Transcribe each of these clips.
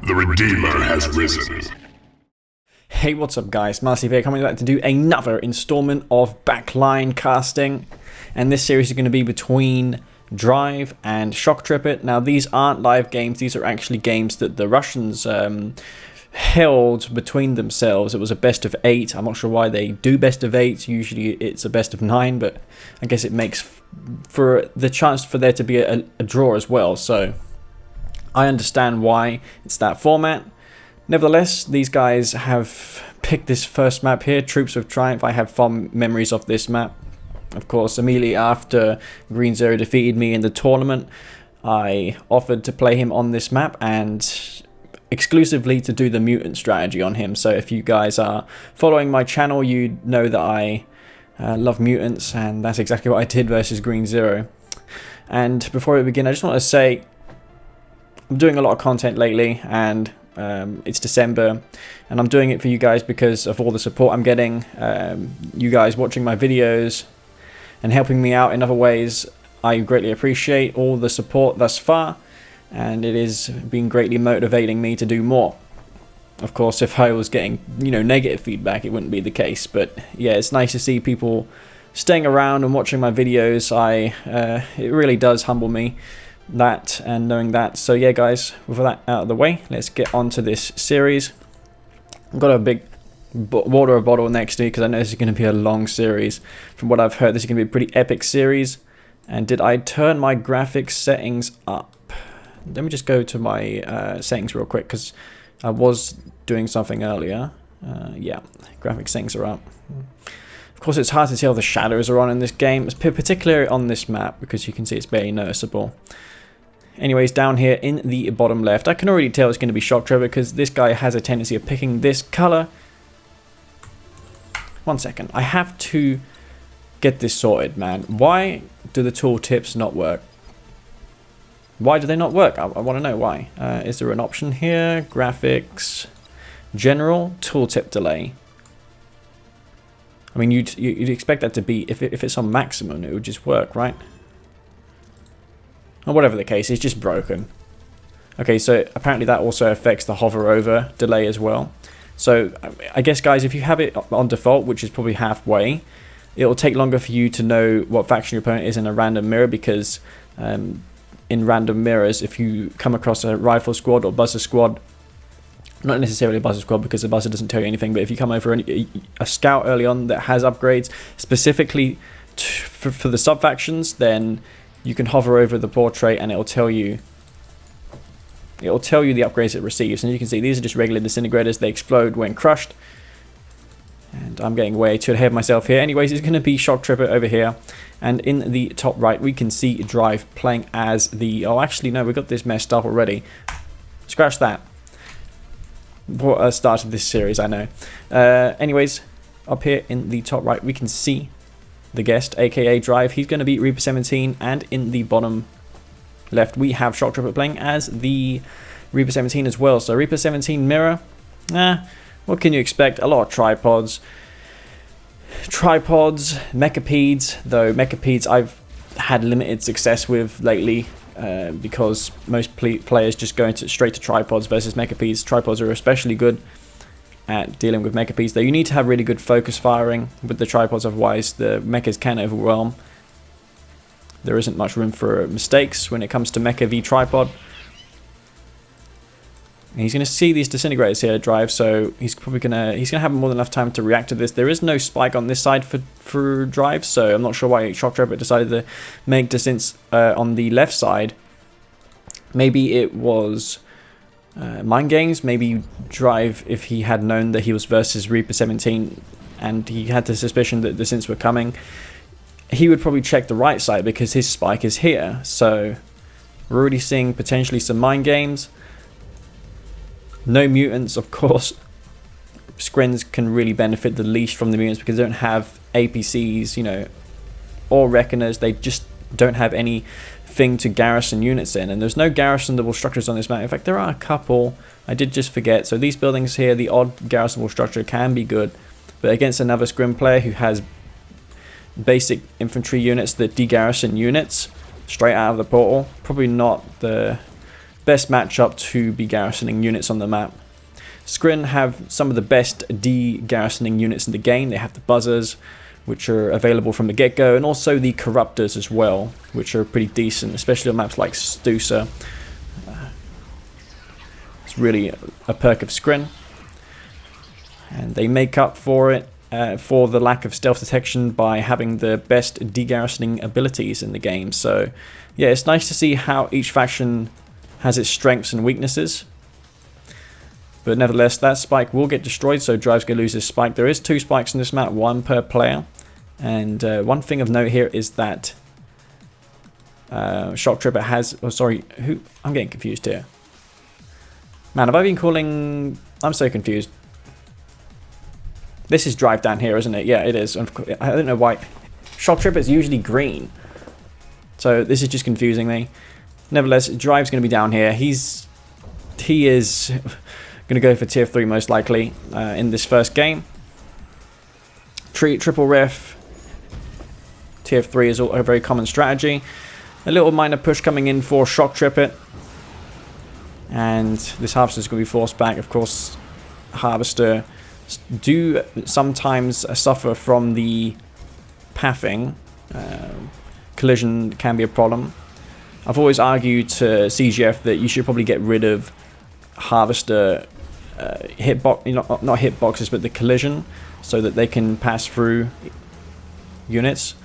The Redeemer has risen. Hey, what's up guys, Massive here, coming back to do another installment of backline casting, and this series is going to be between Drive and shoktrepet. Now these aren't live games, these are actually games that the Russians held between themselves. It was a best of 8, I'm not sure why they do best of 8, usually it's a best of 9, but I guess it makes for the chance for there to be a draw as well, so I understand why it's that format. Nevertheless, these guys have picked this first map here, Troops of Triumph. I have fond memories of this map. Of course, immediately after Green Zero defeated me in the tournament, I offered to play him on this map and exclusively to do the mutant strategy on him. So if you guys are following my channel, you know that I love mutants, and that's exactly what I did versus Green Zero. And before we begin, I just want to say I'm doing a lot of content lately, and it's December, and I'm doing it for you guys because of all the support I'm getting. You guys watching my videos and helping me out in other ways, I greatly appreciate all the support thus far, and it has been greatly motivating me to do more. Of course, if I was getting, negative feedback, it wouldn't be the case, but yeah, it's nice to see people staying around and watching my videos. It really does humble me, that and knowing that. So yeah guys, with that out of the way, let's get on to this series. I've got a big water bottle next to me because I know this is going to be a long series. From what I've heard, this is going to be a pretty epic series. And did I turn my graphics settings up? Let me just go to my settings real quick because I was doing something earlier. Yeah, graphics settings are up. Of course, it's hard to tell the shadows are on in this game, particularly on this map, because you can see it's barely noticeable. Anyways, down here in the bottom left, I can already tell it's going to be shoktrepet because this guy has a tendency of picking this color. 1 second, I have to get this sorted, man. Why do the tooltips not work? Why do they not work? I want to know why. Is there an option here? Graphics, general, tooltip delay. I mean, you'd expect that to be, if it's on maximum, it would just work, right? Or whatever the case, it's just broken. Okay, so apparently that also affects the hover over delay as well. So I guess, guys, if you have it on default, which is probably halfway, it'll take longer for you to know what faction your opponent is in a random mirror, because in random mirrors, if you come across a rifle squad or buzzer squad, not necessarily a buzzer squad because the buzzer doesn't tell you anything, but if you come over a scout early on that has upgrades specifically for the sub-factions, then you can hover over the portrait and it'll tell you the upgrades it receives. And you can see these are just regular disintegrators. They explode when crushed. And I'm getting way too ahead of myself here. Anyways, it's going to be shoktrepet over here. And in the top right, we can see Drive playing as the... Oh, actually, no, we got this messed up already. Scratch that. What started this series, I know. Anyways, up here in the top right, we can see TheGuest, aka Drive. He's going to be Reaper 17, and in the bottom left, we have shoktrepet playing as the Reaper 17 as well. So Reaper 17 mirror, what can you expect? A lot of tripods, mechapedes, though mechapedes I've had limited success with lately. Because most players just go straight to tripods versus mechapedes. Tripods are especially good at dealing with mechapedes, though you need to have really good focus firing with the tripods, otherwise the mechas can overwhelm. There isn't much room for mistakes when it comes to mecha v tripod. And he's going to see these disintegrators here, Drive, so he's gonna have more than enough time to react to this. There is no spike on this side for Drive, so I'm not sure why shoktrepet decided to make distance on the left side. Maybe it was mind games. Maybe Drive, if he had known that he was versus Reaper 17 and he had the suspicion that the synths were coming, he would probably check the right side because his spike is here. So we're already seeing potentially some mind games. No mutants, of course. Skrens can really benefit the least from the mutants because they don't have APCs, or Reckoners. They just don't have anything to garrison units in. And there's no garrisonable structures on this map. In fact, there are a couple. I did just forget. So these buildings here, the odd garrisonable structure can be good. But against another Scrim player who has basic infantry units that de-garrison units straight out of the portal, probably not the best matchup to be garrisoning units on the map. Skrin have some of the best de-garrisoning units in the game. They have the buzzers, which are available from the get-go, and also the corruptors as well, which are pretty decent, especially on maps like Stusa. It's really a perk of Skrin, and they make up for it for the lack of stealth detection by having the best de-garrisoning abilities in the game. So yeah, it's nice to see how each faction has its strengths and weaknesses. But nevertheless, that spike will get destroyed, so Drive's going to lose his spike. There is 2 spikes in this map, 1 per player. And one thing of note here is that shoktrepet has... Oh, sorry, who? I'm getting confused here. Man, have I been calling... I'm so confused. This is Drive down here, isn't it? Yeah, it is. I don't know why. Shoktrepet is usually green. So this is just confusing me. Nevertheless, Drive's going to be down here. He is... going to go for tier 3 most likely in this first game. Triple ref. Tier 3 is a very common strategy. A little minor push coming in for shoktrepet. And this Harvester is going to be forced back. Of course, Harvester do sometimes suffer from the pathing. Collision can be a problem. I've always argued to CGF that you should probably get rid of Harvester hitbox, not hitboxes, but the collision, so that they can pass through units.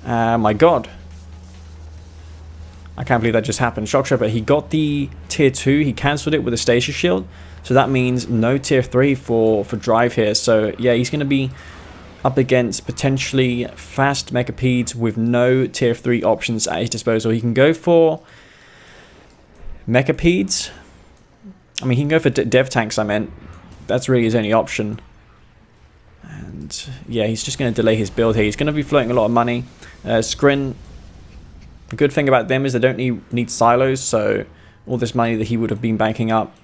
My god, I can't believe that just happened. Shoktrepet, he got the tier 2, he cancelled it with a stasis shield, so that means no tier 3 for Drive here. So yeah, he's going to be up against potentially fast mechapeds with no tier 3 options at his disposal. He can go for mechapeds. I mean, he can go for dev tanks, I meant. That's really his only option. And yeah, he's just going to delay his build here. He's going to be floating a lot of money. Skrin, the good thing about them is they don't need silos, so all this money that he would have been banking up,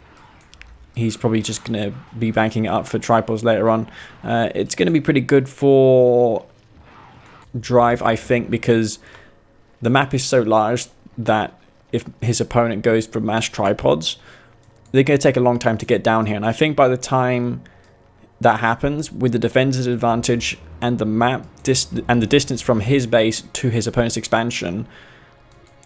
he's probably just going to be banking it up for tripods later on. It's going to be pretty good for Drive, I think, because the map is so large that if his opponent goes for mass tripods, they're going to take a long time to get down here. And I think by the time that happens, with the defender's advantage and the map and the distance from his base to his opponent's expansion,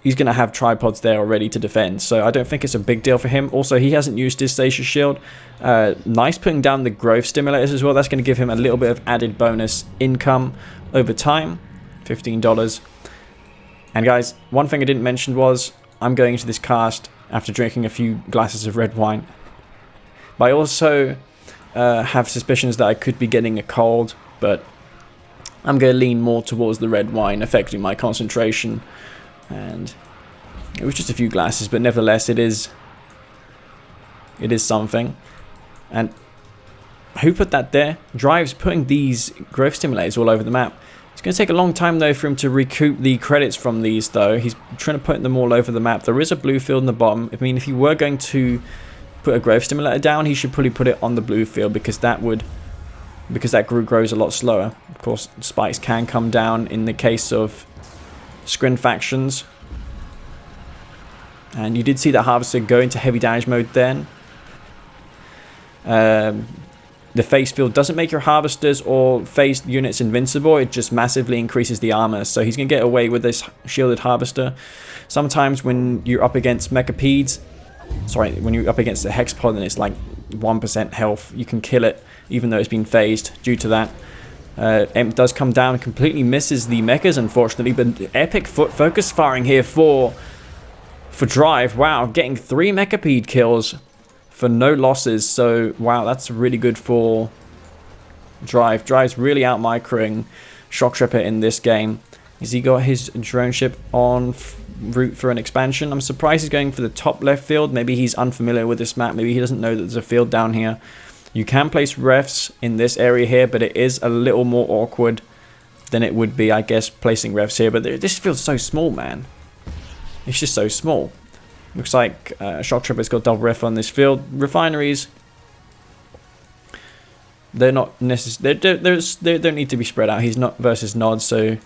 he's going to have tripods there already to defend. So I don't think it's a big deal for him. Also, he hasn't used his stasis shield. Nice putting down the growth stimulators as well. That's going to give him a little bit of added bonus income over time. $15. And guys, one thing I didn't mention was I'm going into this cast after drinking a few glasses of red wine. But I also have suspicions that I could be getting a cold, but I'm going to lean more towards the red wine affecting my concentration. And it was just a few glasses, but nevertheless, it is something. And who put that there? Drive's putting these growth stimulators all over the map. It's going to take a long time, though, for him to recoup the credits from these, though. He's trying to put them all over the map. There is a blue field in the bottom. I mean, if you were going to put a growth stimulator down, he should probably put it on the blue field, because that group grows a lot slower. Of course, spikes can come down in the case of Skrin factions. And you did see that Harvester go into heavy damage mode then. The face field doesn't make your Harvesters or phased units invincible. It just massively increases the armor. So he's going to get away with this shielded Harvester. Sometimes when you're up against mechapeds, when you're up against the Hexpod and it's like 1% health, you can kill it even though it's been phased due to that. Imp does come down and completely misses the mechas, unfortunately, but epic focus firing here for Drive. Wow, getting 3 mechapede kills for no losses. So wow, that's really good for Drive. Drive's really out microing shoktrepet in this game. Has he got his drone ship on route for an expansion? I'm surprised he's going for the top left field. Maybe he's unfamiliar with this map. Maybe he doesn't know that there's a field down here. You can place refs in this area here, but it is a little more awkward than it would be, I guess, placing refs here. But this field's so small, man. It's just so small. Looks like shoktrepet's got double ref on this field. Refineries, they're not necessary. They don't need to be spread out. He's not versus Nod, so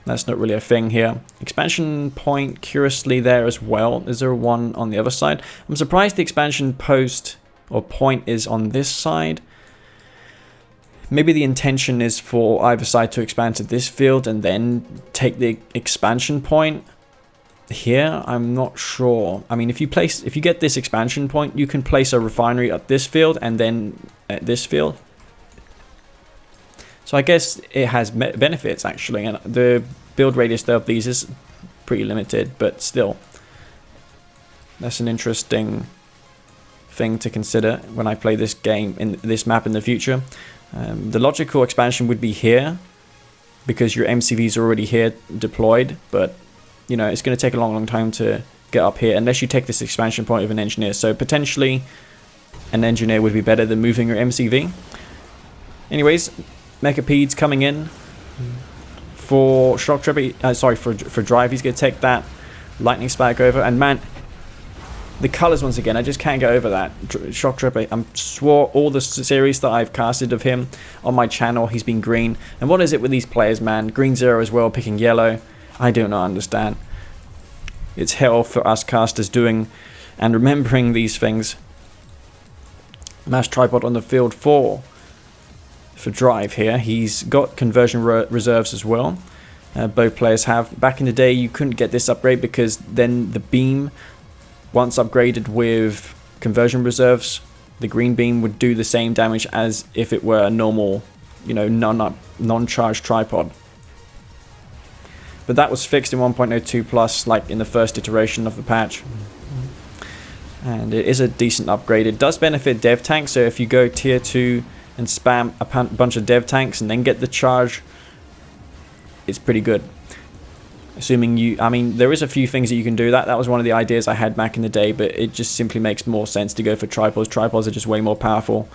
That's not really a thing here. Expansion point, curiously, there as well. Is there one on the other side? I'm surprised the expansion post or point is on this side. Maybe the intention is for either side to expand to this field and then take the expansion point here. I'm not sure. I mean, if you get this expansion point, you can place a refinery at this field and then at this field. So I guess it has benefits, actually, and the build radius of these is pretty limited, but still, that's an interesting thing to consider when I play this game in this map in the future. The logical expansion would be here, because your MCVs are already here deployed, but you know, it's going to take a long time to get up here, unless you take this expansion point of an engineer. So potentially, an engineer would be better than moving your MCV. Anyways, Mechapeds coming in for shoktrepet. Sorry, for drive. He's going to take that lightning spike over, and man, the colors once again. I just can't get over that shoktrepet. I swore all the series that I've casted of him on my channel, he's been green. And what is it with these players, man? Green 0 as well, picking yellow. I do not understand. It's hell for us casters doing and remembering these things. Mash tripod on the field for drive here. He's got conversion reserves as well. Both players have. Back in the day, you couldn't get this upgrade because then the beam, once upgraded with conversion reserves, the green beam would do the same damage as if it were a normal, you know, non-charged tripod. But that was fixed in 1.02 plus, like in the first iteration of the patch. And it is a decent upgrade. It does benefit dev tanks, so if you go tier 2 and spam a bunch of dev tanks and then get the charge, it's pretty good. Assuming you, I mean, there is a few things that you can do. That was one of the ideas I had back in the day, but it just simply makes more sense to go for tripods. Tripods are just way more powerful.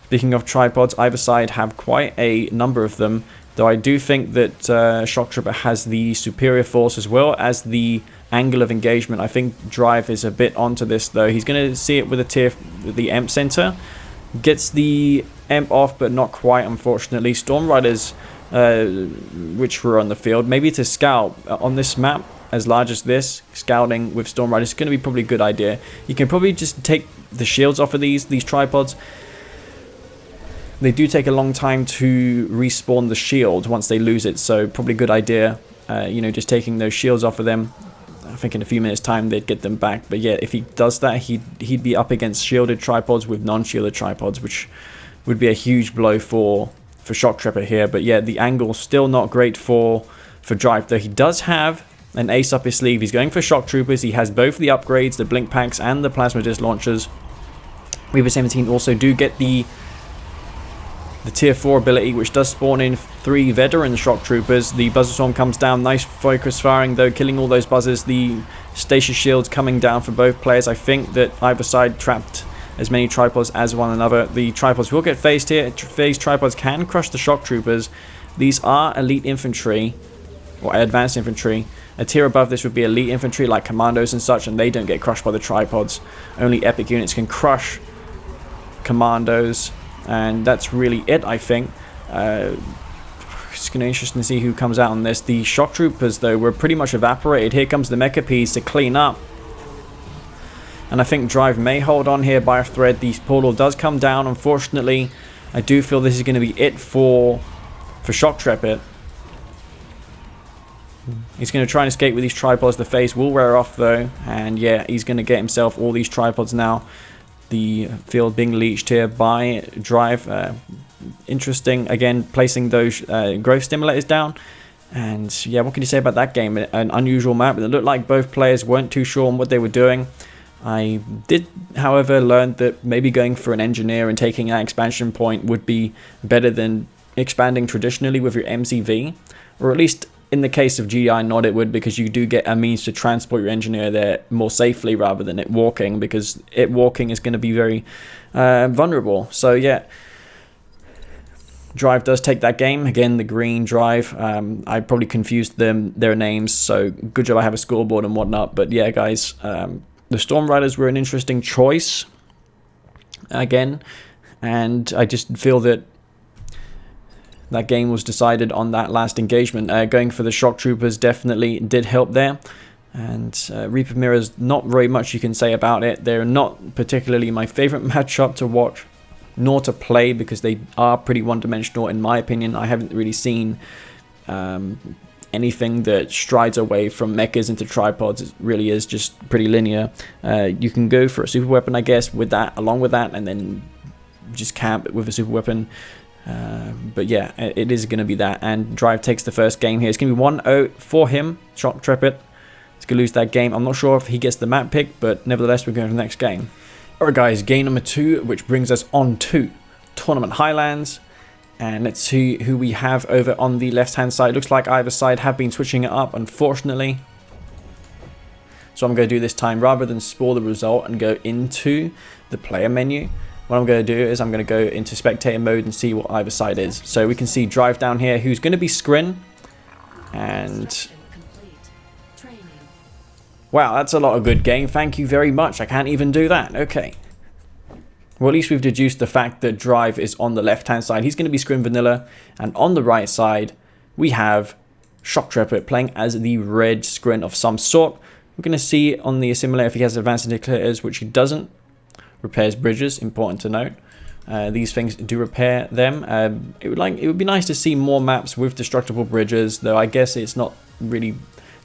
Speaking of tripods, either side have quite a number of them, though I do think that shoktrepet has the superior force as well as the angle of engagement. I think drive is a bit onto this, though. He's going to see it with the EMP center. Gets the EMP off, but not quite, unfortunately. Storm Riders, which were on the field, maybe to scout on this map as large as this, scouting with Storm Riders is going to be probably a good idea. You can probably just take the shields off of these tripods. They do take a long time to respawn the shield once they lose it, so probably a good idea, you know, just taking those shields off of them. I think in a few minutes time they'd get them back, but yeah, if he does that, he'd be up against shielded tripods with non-shielded tripods, which would be a huge blow for shoktrepet here. But yeah, the angle still not great for drive, though he does have an ace up his sleeve. He's going for shock troopers. He has both the upgrades, the blink packs and the plasma disc launchers. Reaper 17 also do get the tier 4 ability, which does spawn in 3 veteran shock troopers. The buzzer storm comes down, nice focus firing though, killing all those buzzers. The stasis shields coming down for both players. I think that either side trapped as many tripods as one another. The tripods will get phased here. Phased tripods can crush the shock troopers. These are elite infantry or advanced infantry. A tier above this would be elite infantry like commandos and such, and they don't get crushed by the tripods. Only epic units can crush commandos, and that's really it, I think. It's going to be interesting to see who comes out on this. The shock troopers, though, were pretty much evaporated. Here comes the mecha piece to clean up. And I think drive may hold on here by a thread. The portal does come down, unfortunately. I do feel this is going to be it for shoktrepet. He's going to try and escape with these tripods. The face will wear off, though. And yeah, he's going to get himself all these tripods now. The field being leached here by drive. Interesting, again, placing those growth stimulators down. And yeah, what can you say about that game? An unusual map. It looked like both players weren't too sure on what they were doing. I did, however, learn that maybe going for an engineer and taking that expansion point would be better than expanding traditionally with your MCV. Or at least in the case of GI Nod it would, because you do get a means to transport your engineer there more safely rather than it walking, because it walking is going to be very vulnerable. So yeah, drive does take that game. Again, the green drive. I probably confused their names, so good job I have a scoreboard and whatnot. But yeah, guys, the Storm Riders were an interesting choice again, and I just feel that that game was decided on that last engagement. Going for the shock troopers definitely did help there. And Reaper Mirrors, not very much you can say about it. They're not particularly my favorite matchup to watch nor to play, because they are pretty one-dimensional in my opinion. I haven't really seen anything that strides away from mechas into tripods. It really is just pretty linear. You can go for a super weapon, I guess, with that, along with that, and then just camp with a super weapon. But yeah, it is going to be that. And Drive takes the first game here. It's going to be 1-0 for him, shoktrepet. He's going to lose that game. I'm not sure if he gets the map pick, but nevertheless, we're going to the next game. Alright guys, game number 2, which brings us on to Tournament Highlands. And let's see who we have over on the left-hand side. Looks like either side have been switching it up, unfortunately. So I'm going to do this time, rather than spoil the result and go into the player menu, what I'm going to do is I'm going to go into spectator mode and see what either side is. So we can see Drive down here, who's going to be Scrin. And wow, that's a lot of good game. Thank you very much. I can't even do that. Okay. Well, at least we've deduced the fact that Drive is on the left-hand side. He's going to be Scrin Vanilla. And on the right side, we have shoktrepet playing as the red Scrin of some sort. We're going to see on the assimilator if he has advanced indicators, which he doesn't. Repairs bridges, important to note. These things do repair them. It would be nice to see more maps with destructible bridges, though I guess it's not really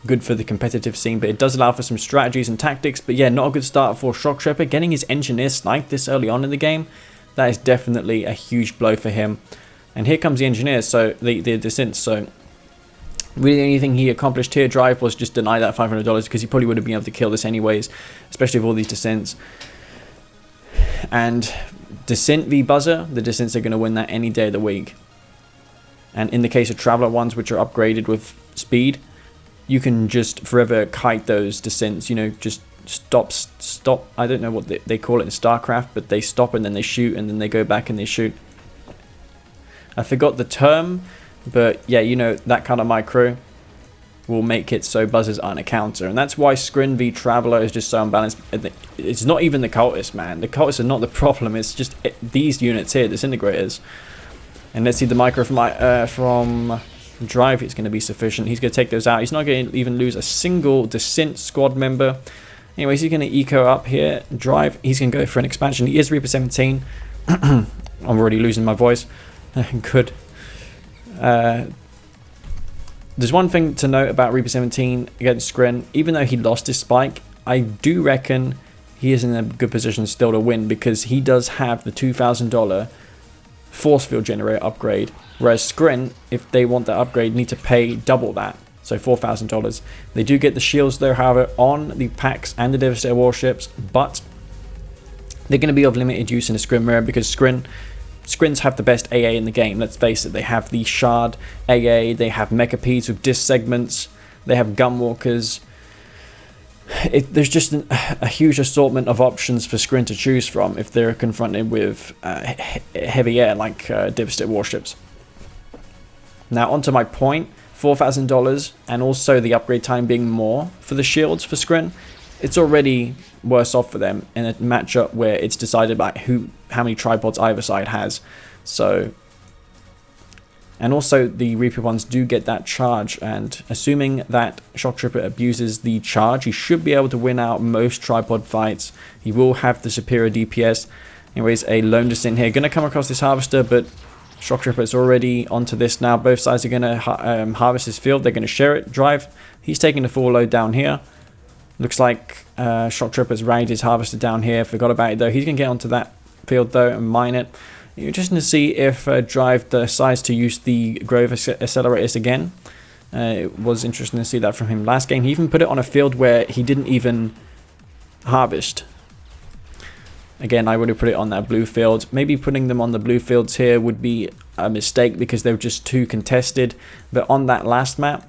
good for the competitive scene, but it does allow for some strategies and tactics. But yeah, not a good start for shoktrepet. Getting his engineer sniped this early on in the game, that is definitely a huge blow for him. And here comes the engineer, so the descent. So really the only thing he accomplished here, Drive, was just deny that $500, because he probably would have been able to kill this anyways, especially with all these descents. And descent v buzzer, the descents are going to win that any day of the week. And in the case of traveler ones, which are upgraded with speed, you can just forever kite those descents, you know, just stop. I don't know what they call it in StarCraft, but they stop and then they shoot and then they go back and they shoot. I forgot the term, but yeah, you know, that kind of micro will make it so buzzers aren't a counter. And that's why Scrin v Traveler is just so unbalanced. It's not even the cultists, man. The cultists are not the problem. It's just these units here, disintegrators. And let's see the micro from Drive. It's going to be sufficient. He's going to take those out. He's not going to even lose a single descent squad member. Anyways, he's going to eco up here. Drive, he's going to go for an expansion. He is Reaper 17. I'm already losing my voice. Good. There's one thing to note about Reaper 17 against Scrin. Even though he lost his spike, I do reckon he is in a good position still to win, because he does have the $2,000 force field generator upgrade, whereas Scrin, if they want that upgrade, need to pay double that, so $4,000. They do get the shields though, however, on the packs and the Devastator warships, but they're going to be of limited use in a Scrin rare, because Skrins have the best AA in the game, let's face it. They have the Shard AA, they have Mechapedes with disc segments, they have Gunwalkers. There's just a huge assortment of options for Scrin to choose from if they're confronted with heavy air like Devastator warships. Now onto my point, $4,000 and also the upgrade time being more for the shields for Scrin. It's already worse off for them in a matchup where it's decided by how many tripods either side has. So, and also the Reaper ones do get that charge, and assuming that shoktrepet abuses the charge, he should be able to win out most tripod fights. He will have the superior DPS. Anyways, a lone descent here. Going to come across this harvester, but shoktrepet's already onto this now. Both sides are going to harvest his field. They're going to share it. Drive, he's taking the full load down here. Looks like shoktrepet's ragged his harvester down here. Forgot about it though. He's going to get onto that field though and mine it. You're just going to see if Drive decides to use the Grove accelerators again. It was interesting to see that from him last game. He even put it on a field where he didn't even harvest. Again, I would have put it on that blue field. Maybe putting them on the blue fields here would be a mistake because they were just too contested. But on that last map,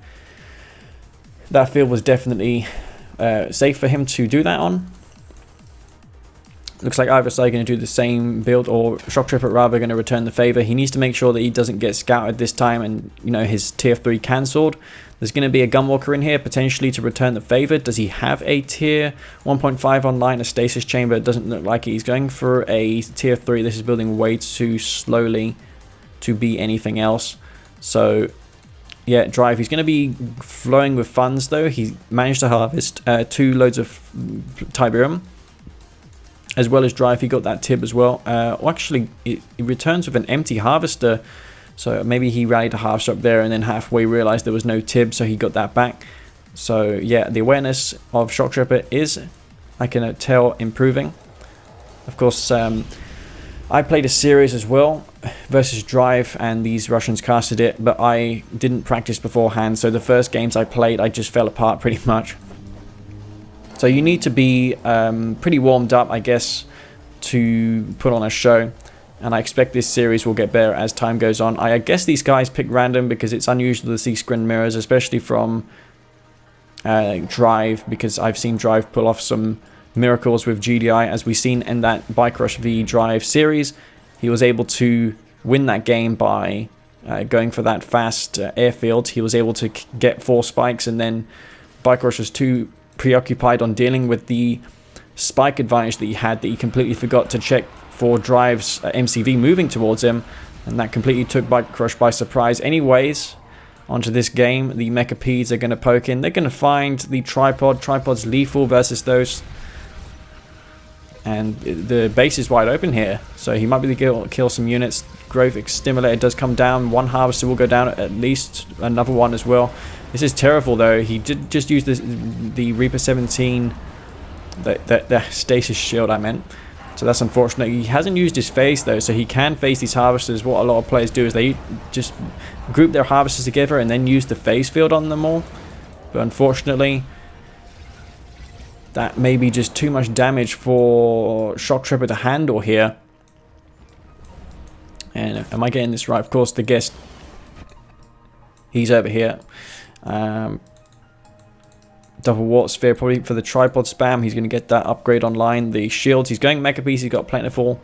that field was definitely safe for him to do that on. Looks like either side going to do the same build, or shoktrepet rather going to return the favor. He needs to make sure that he doesn't get scouted this time and, you know, his tier 3 cancelled. There's going to be a gunwalker in here potentially to return the favor. Does he have a tier 1.5 online, a stasis chamber? It doesn't look like it. He's going for a tier 3. This is building way too slowly to be anything else. So yeah, Drive, he's going to be flowing with funds though. He managed to harvest 2 loads of Tiberium, as well as Drive. He got that tib as well. Well, actually, it returns with an empty harvester, so maybe he rallied a half shop there and then halfway realized there was no tib, so he got that back. So yeah, the awareness of shoktrepet is, I can tell, improving. Of course, I played a series as well versus Drive, and these Russians casted it, but I didn't practice beforehand, so the first games I played, I just fell apart pretty much. So you need to be pretty warmed up, I guess, to put on a show, and I expect this series will get better as time goes on. I guess these guys pick random because it's unusual to see screen mirrors, especially from Drive, because I've seen Drive pull off some miracles with GDI, as we've seen in that Bike Rush v Drive series. He was able to win that game by going for that fast airfield. He was able to get 4 spikes, and then Bike Rush was too preoccupied on dealing with the spike advantage that he had that he completely forgot to check for Drive's MCV moving towards him, and that completely took Bike Rush by surprise. Anyways, onto this game, the Mechapeds are going to poke in. They're going to find the tripod. Tripod's lethal versus those, and the base is wide open here, so he might be able to kill some units. Growth Stimulator does come down. 1 harvester will go down, at least another one as well. This is terrible though. He did just use the Reaper 17, the stasis shield I meant. So that's unfortunate. He hasn't used his phase though, so he can face these harvesters. What a lot of players do is they just group their harvesters together and then use the phase field on them all. But unfortunately, that may be just too much damage for shoktrepet to handle here. And am I getting this right? Of course, the guest, he's over here. Double warp sphere probably for the tripod spam. He's going to get that upgrade online. The shields, he's going Mechapeds. He's got plentiful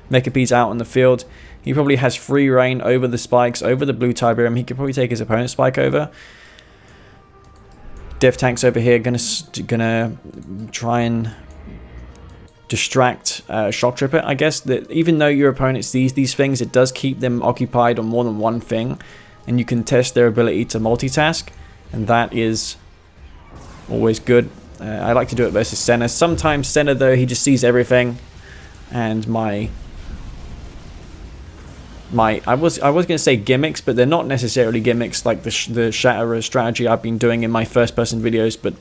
Mechapeds out in the field. He probably has free reign over the spikes, over the blue Tiberium. He could probably take his opponent's spike over. Dev tanks over here gonna try and distract shoktrepet. I guess that even though your opponent sees these things, it does keep them occupied on more than one thing, and you can test their ability to multitask, and that is always good. I like to do it versus Senna. Sometimes Senna though, he just sees everything, and I was going to say gimmicks, but they're not necessarily gimmicks like the shatter strategy I've been doing in my first person videos, but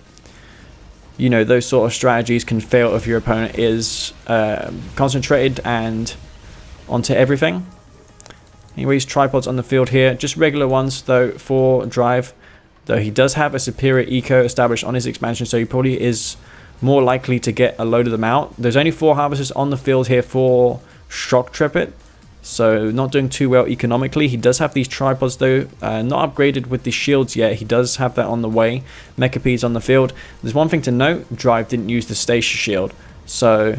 you know, those sort of strategies can fail if your opponent is concentrated and onto everything. Anyways, tripods on the field here, just regular ones though for Drive, though he does have a superior eco established on his expansion, so he probably is more likely to get a load of them out. There's only 4 harvesters on the field here for shoktrepet, so not doing too well economically. He does have these tripods though, not upgraded with the shields yet. He does have that on the way. Mechapeds on the field. There's one thing to note, Drive didn't use the stasis shield, so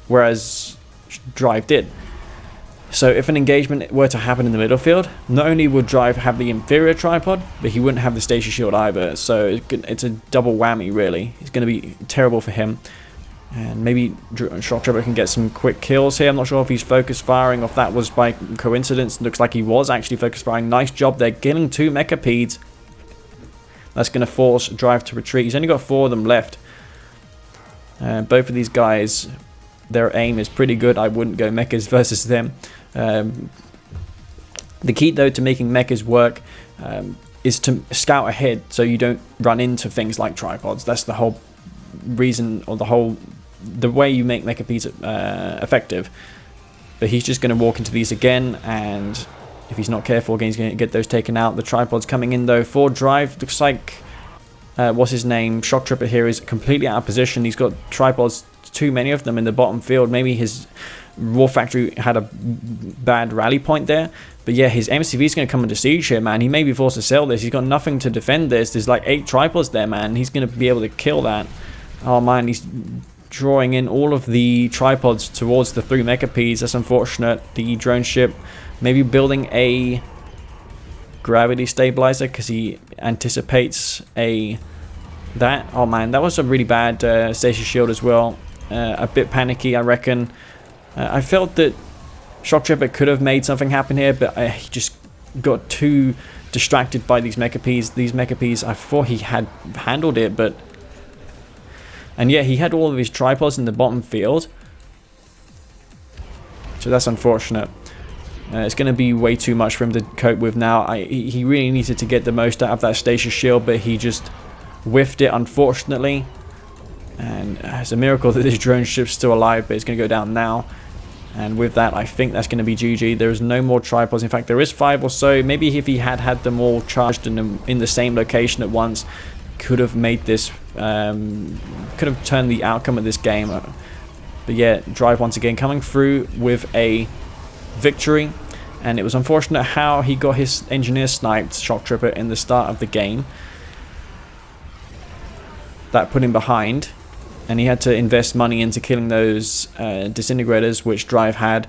whereas Drive did. So if an engagement were to happen in the middle field, not only would Drive have the inferior tripod, but he wouldn't have the stasis shield either. So it's a double whammy really. It's going to be terrible for him. And maybe shoktrepet can get some quick kills here. I'm not sure if he's focus firing or if that was by coincidence. Looks like he was actually focus firing. Nice job there, killing 2 Mechapeds. That's going to force Drive to retreat. He's only got 4 of them left. Both of these guys, their aim is pretty good. I wouldn't go mechas versus them. The key though to making mechas work is to scout ahead so you don't run into things like tripods. That's the whole reason, or the way you make Mechapeds effective. But he's just going to walk into these again, and if he's not careful again, he's going to get those taken out. The tripods coming in though for Drive. Looks like what's his name, shoktrepet here is completely out of position. He's got tripods, too many of them in the bottom field. Maybe his War Factory had a bad rally point there, but yeah, his MCV is going to come into siege here, man. He may be forced to sell this. He's got nothing to defend this. There's like 8 tripods there, man. He's going to be able to kill that. Oh man, he's drawing in all of the tripods towards the 3 Mechapeds. That's unfortunate. The drone ship maybe building a gravity stabilizer because he anticipates that. Oh man, that was a really bad stasis shield as well. A bit panicky, I reckon. I felt that shoktrepet could have made something happen here, but he just got too distracted by these Mecha-Ps. These Mecha-Ps, I thought he had handled it, but... And yeah, he had all of his tripods in the bottom field. So that's unfortunate. It's going to be way too much for him to cope with now. He really needed to get the most out of that stasis shield, but he just whiffed it, unfortunately. And it's a miracle that this drone ship's still alive, but it's going to go down now. And with that, I think that's going to be GG. There is no more tripods. In fact, there is 5 or so. Maybe if he had had them all charged in the same location at once, could have made this, could have turned the outcome of this game. But yeah, Drive once again coming through with a victory. And it was unfortunate how he got his engineer sniped, Shoktrepet, in the start of the game. That put him behind. And he had to invest money into killing those disintegrators, which Drive had,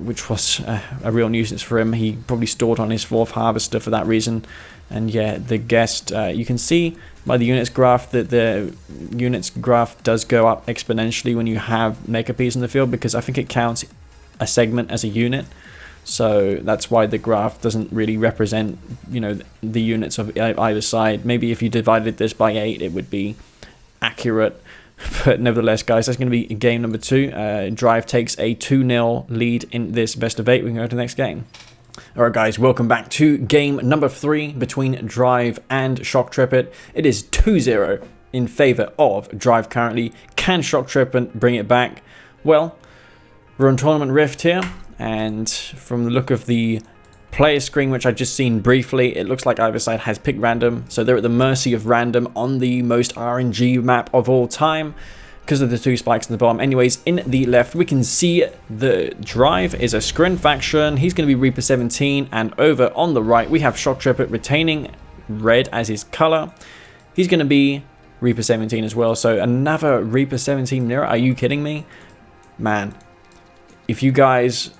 which was a real nuisance for him. He probably stored on his 4th harvester for that reason. And yeah, TheGuest, you can see by the units graph that the units graph does go up exponentially when you have Mecha-Ps in the field, because I think it counts a segment as a unit. So that's why the graph doesn't really represent, you know, the units of either side. Maybe if you divided this by 8, it would be accurate. But nevertheless, guys, that's going to be game number 2. Drive takes a 2-0 lead in this best of 8. We can go to the next game. Alright guys, welcome back to game number 3 between Drive and Shoktrepet. It is 2-0 in favor of Drive currently. Can Shoktrepet bring it back? Well, we're on Tournament Rift here, and from the look of the player screen, which I've just seen briefly, it looks like either side has picked random, so they're at the mercy of random on the most RNG map of all time because of the 2 spikes in the bottom. Anyways, in the left we can see the Drive is a Scrin faction. He's going to be Reaper 17, and over on the right we have Shoktrepet retaining red as his color. He's going to be Reaper 17 as well, so another Reaper 17 mirror. Are you kidding me? Man, if you guys...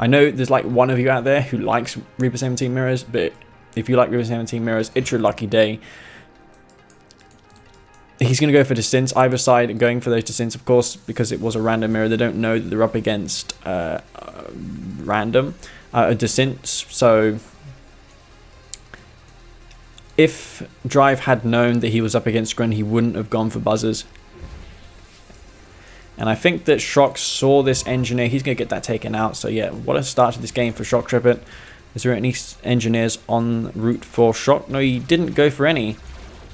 I know there's like one of you out there who likes Reaper 17 mirrors, but if you like Reaper 17 mirrors, it's your lucky day. He's going to go for descents, either side going for those descents, of course, because it was a random mirror. They don't know that they're up against random descents. So if Drive had known that he was up against Grin, he wouldn't have gone for buzzers. And I think that Shok saw this engineer. He's going to get that taken out. So yeah, what a start to this game for Shoktrepet. Is there any engineers en route for Shok? No, he didn't go for any.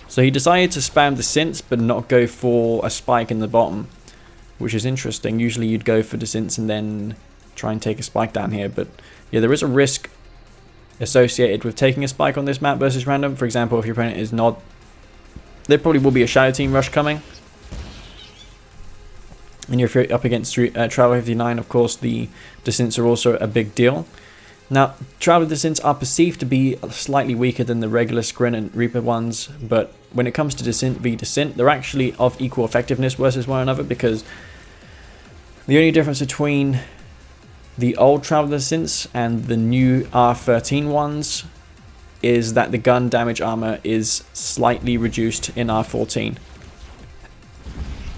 So he decided to spam the synths, but not go for a spike in the bottom, which is interesting. Usually you'd go for the synths and then try and take a spike down here. But yeah, there is a risk associated with taking a spike on this map versus random. For example, if your opponent is not... There probably will be a Shadow Team rush coming. And if you're up against Traveler 59, of course, the descents are also a big deal. Now, Traveler descents are perceived to be slightly weaker than the regular Scrin and Reaper ones, but when it comes to descent v descent, they're actually of equal effectiveness versus one another, because the only difference between the old Traveler descents and the new R13 ones is that the gun damage armor is slightly reduced in R14.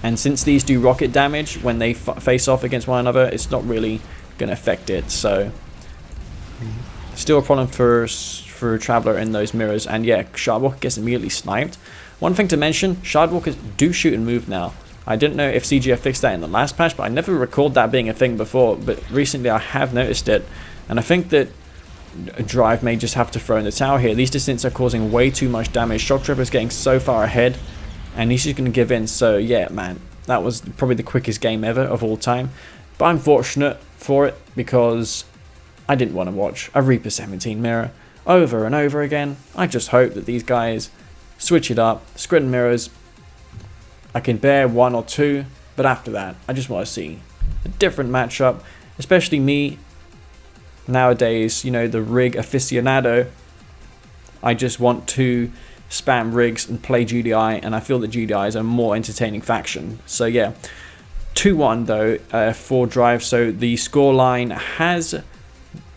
And since these do rocket damage when they face off against one another, it's not really going to affect it. So, still a problem for Traveler in those mirrors. And yeah, Shardwalker gets immediately sniped. One thing to mention, Shardwalkers do shoot and move now. I didn't know if CGF fixed that in the last patch, but I never recalled that being a thing before. But recently I have noticed it. And I think that Drive may just have to throw in the towel here. These descents are causing way too much damage. Shoktrepet is getting so far ahead. And he's just going to give in. So yeah, man, that was probably the quickest game ever of all time. But I'm fortunate for it, because I didn't want to watch a Reaper 17 mirror over and over again. I just hope that these guys switch it up. Scrin mirrors, I can bear 1 or 2. But after that, I just want to see a different matchup. Especially me, nowadays, you know, the rig aficionado. I just want to spam rigs and play GDI, and I feel that GDI is a more entertaining faction. So yeah, 2-1 though for Drive. So the scoreline has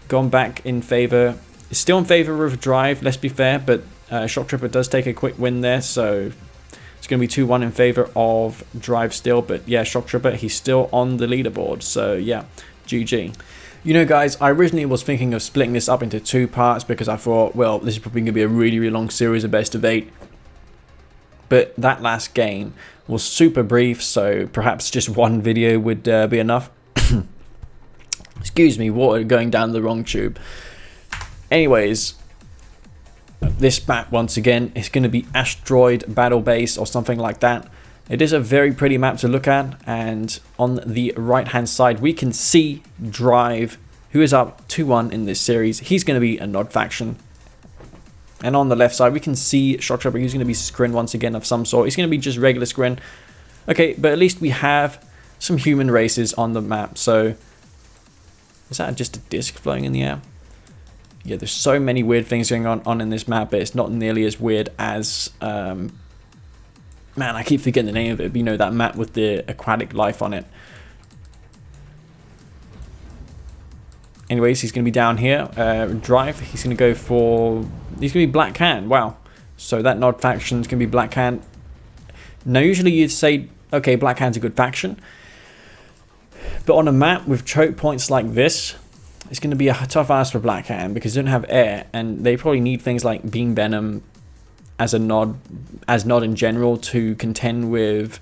gone back in favor. It's still in favor of Drive, let's be fair, but Shoktrepet does take a quick win there, so it's going to be 2-1 in favor of Drive still. But yeah, Shoktrepet, he's still on the leaderboard. So yeah, GG. You know, guys, I originally was thinking of splitting this up into 2 parts because I thought, well, this is probably going to be a really, really long series of best of 8. But that last game was super brief, so perhaps just one video would be enough. Excuse me, water going down the wrong tube. Anyways, this map, once again, is going to be Asteroid Battle Base or something like that. It is a very pretty map to look at, and on the right hand side we can see Drive, who is up 2-1 in this series. He's going to be a Nod faction. And on the left side we can see shoktrepet, who's going to be Skrin once again of some sort. He's going to be just regular Skrin. Okay, but at least we have some human races on the map. So is that just a disc floating in the air? Yeah, there's so many weird things going on in this map, but it's not nearly as weird as man, I keep forgetting the name of it, but you know, that map with the aquatic life on it. Anyways, he's going to be down here. Drive, he's going to go for... He's going to be Black Hand. Wow. So that Nod faction is going to be Black Hand. Now, usually you'd say, okay, Black Hand's a good faction. But on a map with choke points like this, it's going to be a tough ask for Black Hand because they don't have air, and they probably need things like Beam Venom as a Nod in general to contend with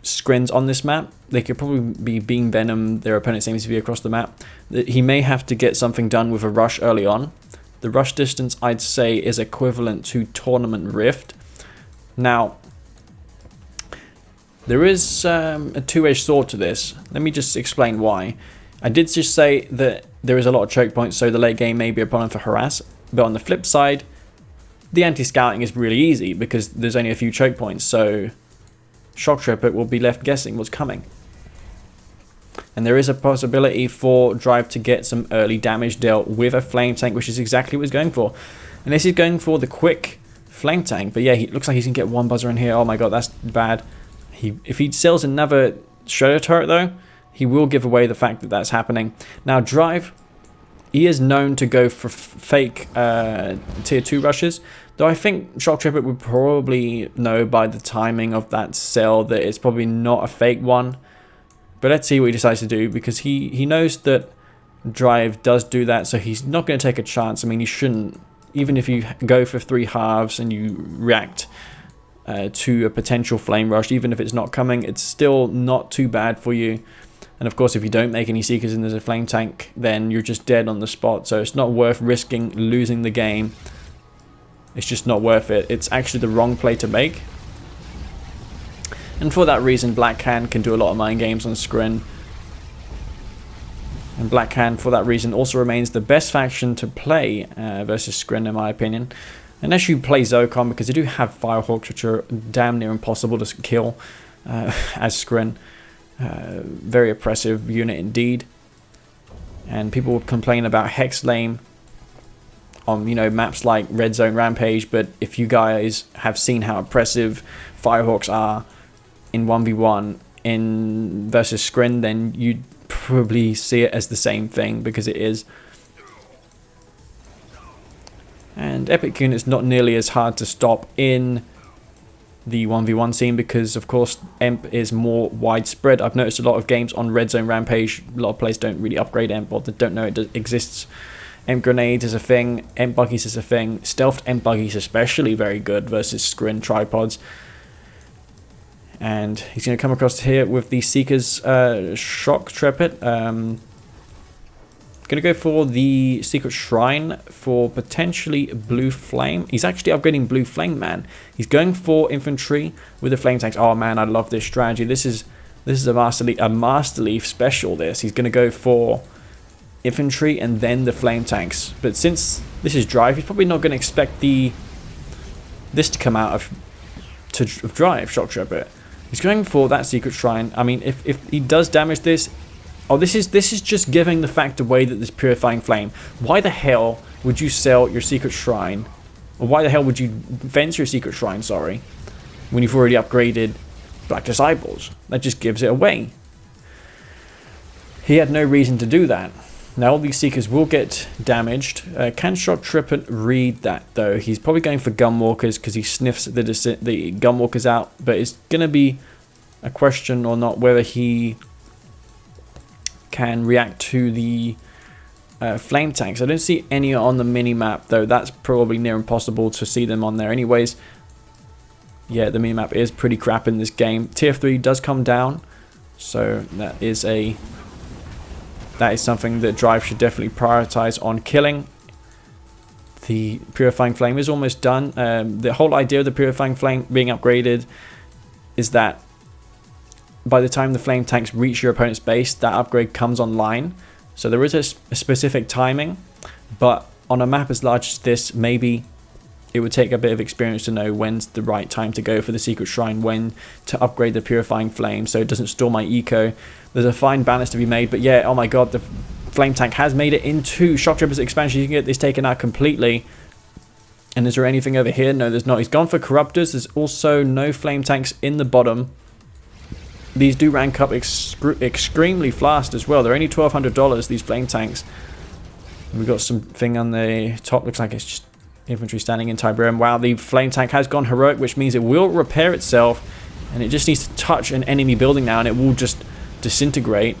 Skrins on this map. They could probably be Beam Venom their opponent seems to be across the map. He may have to get something done with a rush early on. The rush distance, I'd say, is equivalent to Tournament Rift. Now, there is a two-edged sword to this. Let me just explain why. I did just say that there is a lot of choke points, so the late game may be a problem for harass. But on the flip side, the anti-scouting is really easy because there's only a few choke points, so shoktrepet will be left guessing what's coming. And there is a possibility for Drive to get some early damage dealt with a flame tank, which is exactly what he's going for. And this is going for the quick flame tank, but yeah, he looks like he's going to get one buzzer in here. Oh my god, that's bad. If he sells another shredder turret though, he will give away the fact that that's happening. Now Drive, he is known to go for fake tier 2 rushes, though I think shoktrepet would probably know by the timing of that sell that it's probably not a fake one. But let's see what he decides to do, because he knows that Drive does do that, so he's not going to take a chance. I mean, you shouldn't. Even if you go for 3 halves and you react to a potential flame rush, even if it's not coming, it's still not too bad for you. And of course, if you don't make any seekers and there's a flame tank, then you're just dead on the spot. So it's not worth risking losing the game. It's just not worth it. It's actually the wrong play to make. And for that reason, Black Hand can do a lot of mind games on Skrin. And Black Hand, for that reason, also remains the best faction to play versus Skrin, in my opinion. Unless you play Zocon, because they do have Firehawks, which are damn near impossible to kill as Skrin. Very oppressive unit indeed. And people would complain about Hex Lame on, you know, maps like Red Zone Rampage, but if you guys have seen how oppressive Firehawks are in 1v1 in versus Skrin, then you'd probably see it as the same thing, because it is. And epic units not nearly as hard to stop in the 1v1 scene, because of course Emp is more widespread. I've noticed a lot of games on Red Zone Rampage, a lot of players don't really upgrade Emp, or they don't know it exists. Emp grenades is a thing, Emp buggies is a thing, stealthed Emp buggies especially very good versus Skrin tripods. And he's going to come across here with the Seeker's shoktrepet. Going to go for the Secret Shrine for potentially Blue Flame. He's actually upgrading Blue Flame, man. He's going for infantry with the flame tanks. Oh man, I love this strategy. This is a Master Leaf special. He's going to go for infantry and then the flame tanks. But since this is Drive, he's probably not going to expect this to come out of Drive shoktrepet. He's going for that Secret Shrine. I mean, if he does damage this, oh, this is just giving the fact away that there's Purifying Flame. Why the hell would you sell your Secret Shrine, or why the hell would you fence your Secret Shrine, sorry, when you've already upgraded Black Disciples? That just gives it away. He had no reason to do that. Now all these Seekers will get damaged. Can shoktrepet read that though? He's probably going for Gunwalkers because he sniffs the Gunwalkers out, but it's going to be a question or not whether he can react to the flame tanks. I don't see any on the mini-map, though. That's probably near impossible to see them on there anyways. Yeah, the mini-map is pretty crap in this game. Tier 3 does come down, so that is something that Drive should definitely prioritize on killing. The Purifying Flame is almost done. The whole idea of the Purifying Flame being upgraded is that by the time the flame tanks reach your opponent's base, that upgrade comes online. So there is a specific timing, but on a map as large as this, maybe it would take a bit of experience to know when's the right time to go for the secret shrine, when to upgrade the Purifying Flame so it doesn't store my eco. There's a fine balance to be made, but yeah, oh my god, the flame tank has made it into Shocktrepet's expansion. You can get this taken out completely. And is there anything over here? No, there's not. He's gone for Corruptors. There's also no flame tanks in the bottom. These do rank up extremely fast as well. They're only $1,200, these flame tanks. We've got something on the top. Looks like it's just infantry standing in Tiberium. Wow, the flame tank has gone heroic, which means it will repair itself. And it just needs to touch an enemy building now, and it will just disintegrate.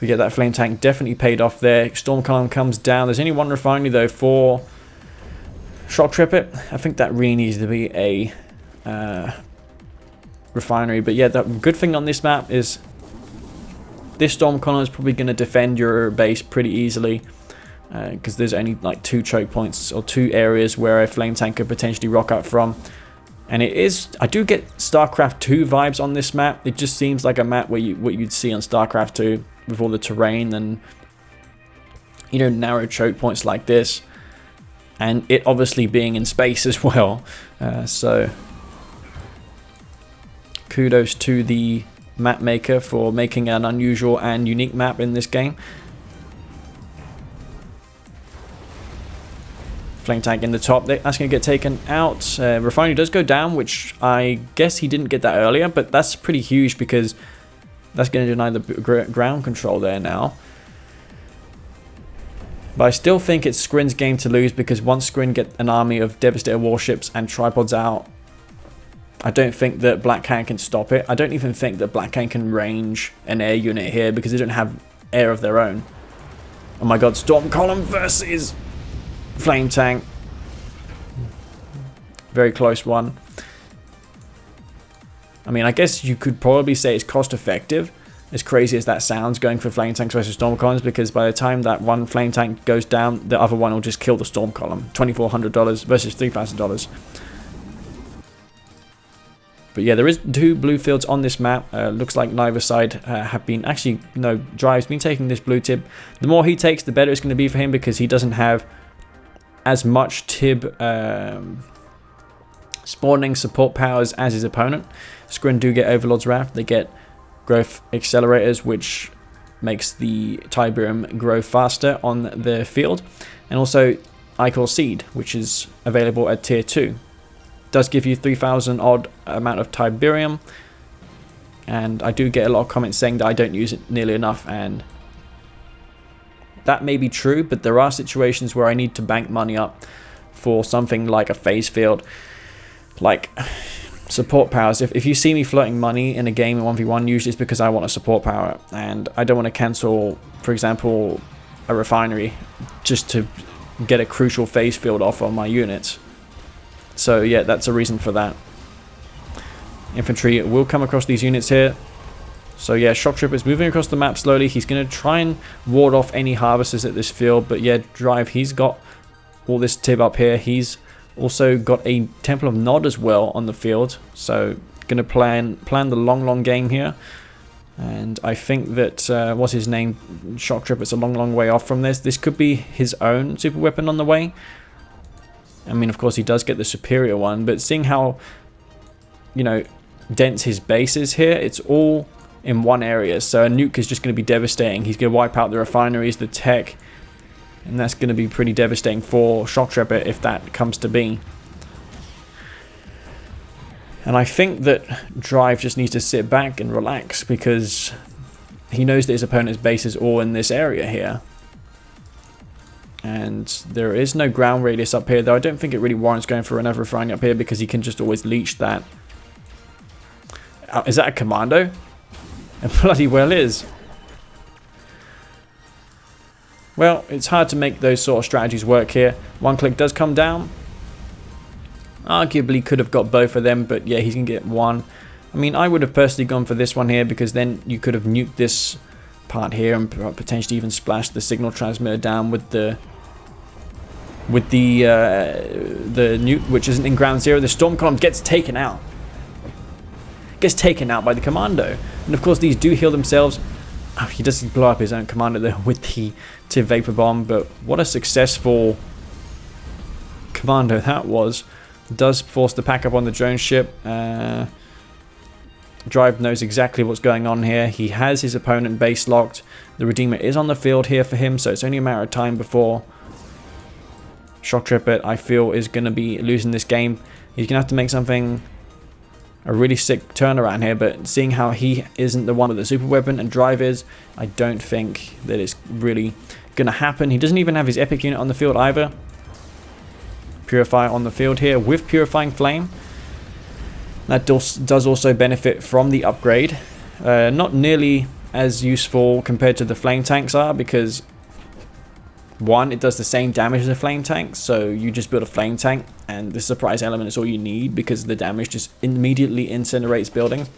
We get that flame tank definitely paid off there. Storm column comes down. There's only one refinery, though, for Shoktrepet. I think that really needs to be a refinery. But yeah, the good thing on this map is this storm column is probably going to defend your base pretty easily, because there's only like 2 choke points or 2 areas where a flame tank could potentially rock up from. And it is, I do get StarCraft 2 vibes on this map. It just seems like a map where what you'd see on StarCraft 2 with all the terrain and, you know, narrow choke points like this. And it obviously being in space as well. So kudos to the map maker for making an unusual and unique map in this game. Flame tank in the top, that's going to get taken out. Refinery does go down, which I guess he didn't get that earlier, but that's pretty huge because that's going to deny the ground control there now. But I still think it's Skrin's game to lose, because once Skrin get an army of Devastator warships and tripods out, I don't think that Black Hand can stop it. I don't even think that Black Hand can range an air unit here because they don't have air of their own. Oh my god, Storm Column versus Flame Tank. Very close one. I mean, I guess you could probably say it's cost effective, as crazy as that sounds, going for Flame Tanks versus Storm Columns, because by the time that one Flame Tank goes down, the other one will just kill the Storm Column. $2,400 versus $3,000. But yeah, there is 2 blue fields on this map. Looks like neither side have been... Actually, no, Drive's been taking this blue tib. The more he takes, the better it's going to be for him, because he doesn't have as much tib spawning support powers as his opponent. Skrin do get Overlord's Wrath. They get growth accelerators, which makes the Tiberium grow faster on the field. And also Ichor Seed, which is available at tier 2. Does give you 3,000 odd amount of Tiberium. And I do get a lot of comments saying that I don't use it nearly enough, and that may be true, but there are situations where I need to bank money up for something like a phase field, like support powers. If you see me floating money in a game in 1v1, usually it's because I want a support power, and I don't want to cancel, for example, a refinery just to get a crucial phase field off on my units. So yeah, that's a reason for that. Infantry will come across these units here. So yeah, Shoktrepet is moving across the map slowly. He's going to try and ward off any harvesters at this field. But yeah, Drive, he's got all this tib up here. He's also got a Temple of Nod as well on the field. So going to plan the long game here. And I think that, what's his name? Shoktrepet's a long way off from this. This could be his own super weapon on the way. I mean, of course, he does get the superior one. But seeing how, you know, dense his base is here, it's all in one area. So a nuke is just going to be devastating. He's going to wipe out the refineries, the tech, and that's going to be pretty devastating for Shoktrepet if that comes to be. And I think that Drive just needs to sit back and relax, because he knows that his opponent's base is all in this area here. And there is no ground radius up here, though I don't think it really warrants going for another refinery up here, because he can just always leech that. Is that a commando? It bloody well is. Well, it's hard to make those sort of strategies work here. One click does come down. Arguably could have got both of them, but yeah, he's going to get one. I mean, I would have personally gone for this one here, because then you could have nuked this part here and potentially even splashed the signal transmitter down with the nuke, which isn't in ground zero. The storm column gets taken out. Gets taken out by the commando. And of course, these do heal themselves. Oh, he does blow up his own commander there with the TIV Vapor Bomb, but what a successful commando that was. Does force the pack up on the drone ship. Drive knows exactly what's going on here. He has his opponent base locked. The Redeemer is on the field here for him, so it's only a matter of time before shoktrepet, I feel, is going to be losing this game. He's going to have to make something, a really sick turnaround here, but seeing how he isn't the one with the super weapon and Drive is, I don't think that it's really going to happen. He doesn't even have his epic unit on the field either. Purify on the field here with Purifying Flame. That does also benefit from the upgrade. Not nearly as useful compared to the flame tanks are, because one, it does the same damage as a flame tank, so you just build a flame tank and the surprise element is all you need, because the damage just immediately incinerates buildings.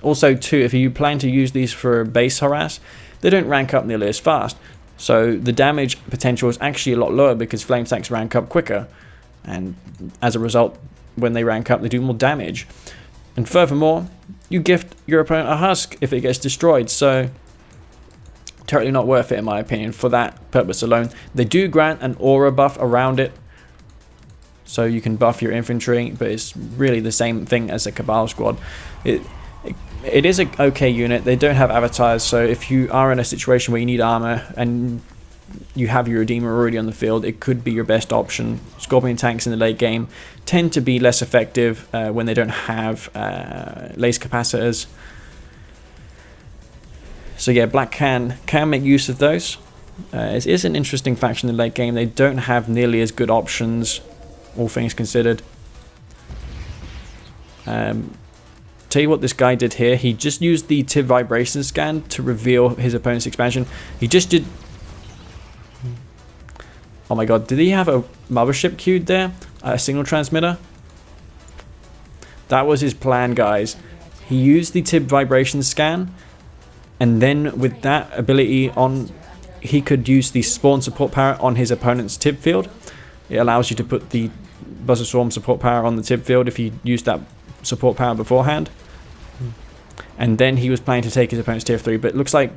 Also too, if you plan to use these for base harass, they don't rank up nearly as fast, so the damage potential is actually a lot lower because flame tanks rank up quicker, and as a result, when they rank up, they do more damage. And furthermore, you gift your opponent a husk if it gets destroyed, so totally not worth it in my opinion for that purpose alone. They do grant an aura buff around it, so you can buff your infantry, but it's really the same thing as a Cabal squad. It is an okay unit. They don't have avatars, so if you are in a situation where you need armor and you have your Redeemer already on the field, it could be your best option. Scorpion tanks in the late game tend to be less effective when they don't have laser capacitors. So yeah, Black can make use of those. It is an interesting faction in the late game. They don't have nearly as good options, all things considered. Tell you what this guy did here. He just used the TIV vibration scan to reveal his opponent's expansion. He just did... Oh my god, did he have a mothership queued there? A signal transmitter? That was his plan, guys. He used the TIV vibration scan, and then with that ability on, he could use the spawn support power on his opponent's TIV field. It allows you to put the Buzzer Swarm support power on the TIV field if you use that support power beforehand. And then he was planning to take his opponent's tier 3, but it looks like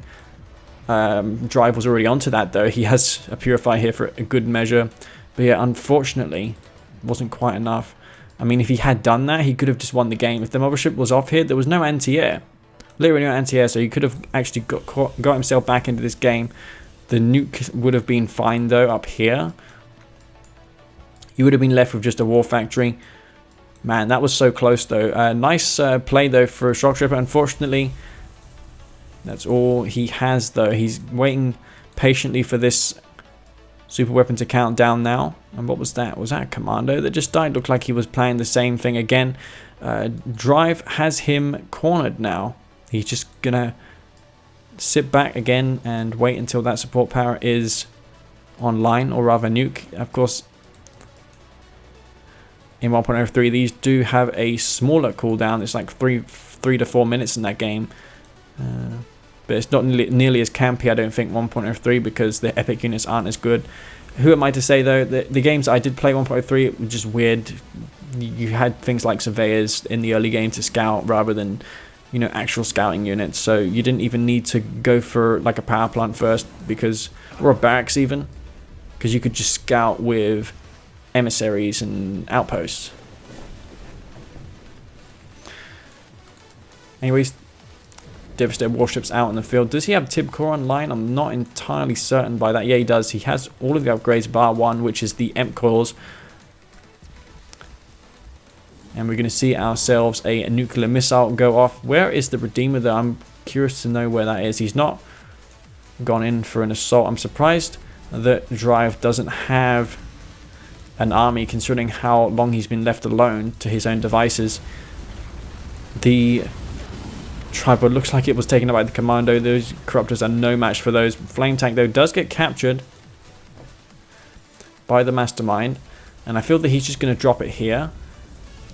Drive was already onto that though. He has a Purify here for a good measure, but yeah, unfortunately it wasn't quite enough. I mean, if he had done that, he could have just won the game. If the mothership was off here, there was no anti-air, literally no anti-air, so he could have actually got himself back into this game. The nuke would have been fine though up here. You would have been left with just a war factory. Man, that was so close though. Nice play though for shoktrepet. Unfortunately, that's all he has though. He's waiting patiently for this super weapon to count down now. And what was that? Was that a commando that just died? Looked like he was playing the same thing again. Drive has him cornered now. He's just gonna sit back again and wait until that support power is online, or rather nuke. Of course, in 1.03 these do have a smaller cooldown. It's like 3 to 4 minutes in that game. But it's not nearly as campy, I don't think, 1.03, because the epic units aren't as good. Who am I to say though, the games I did play 1.03 were just weird. You had things like surveyors in the early game to scout rather than, you know, actual scouting units, so you didn't even need to go for like a power plant first, because, or a barracks even, because you could just scout with emissaries and outposts. Anyways, Devastator warships out in the field. Does he have TIB core online? I'm not entirely certain by that. Yeah, he does. He has all of the upgrades bar 1, which is the EMP coils. And we're going to see ourselves a nuclear missile go off. Where is the Redeemer though? I'm curious to know where that is. He's not gone in for an assault. I'm surprised that Drive doesn't have an army, considering how long he's been left alone to his own devices. The Tripod looks like it was taken up by the Commando. Those Corruptors are no match for those. Flame Tank, though, does get captured by the Mastermind. And I feel that he's just going to drop it here.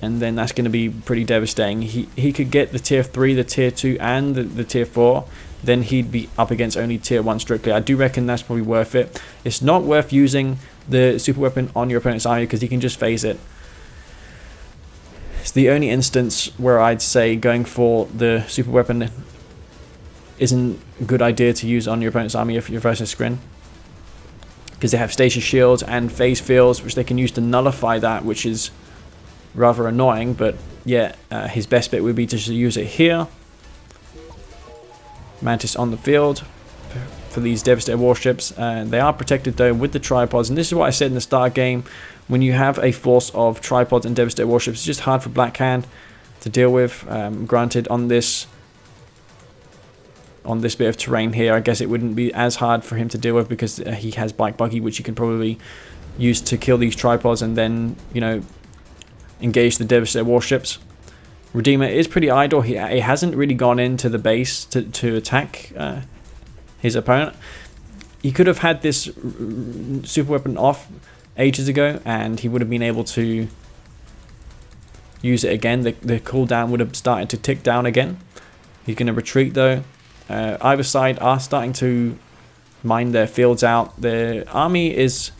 And then that's going to be pretty devastating. He could get the tier 3, the tier 2, and the tier 4. Then he'd be up against only tier 1 strictly. I do reckon that's probably worth it. It's not worth using the super weapon on your opponent's army because he can just phase it. It's the only instance where I'd say going for the super weapon isn't a good idea to use on your opponent's army if you're versus Scrin. Because they have stasis shields and phase fields, which they can use to nullify that, which is rather annoying. But yeah, his best bet would be to just use it here. Mantis on the field for these Devastator warships. They are protected though with the tripods, and this is what I said in the start game. When you have a force of tripods and Devastator warships, it's just hard for Black Hand to deal with. Granted, on this bit of terrain here, I guess it wouldn't be as hard for him to deal with because he has Bike Buggy, which he can probably use to kill these tripods and then, you know, engage the Devastator warships. Redeemer is pretty idle. He hasn't really gone into the base to attack his opponent. He could have had this super weapon off ages ago and he would have been able to use it again. The cooldown would have started to tick down again. He's going to retreat though. Either side are starting to mine their fields out. The army is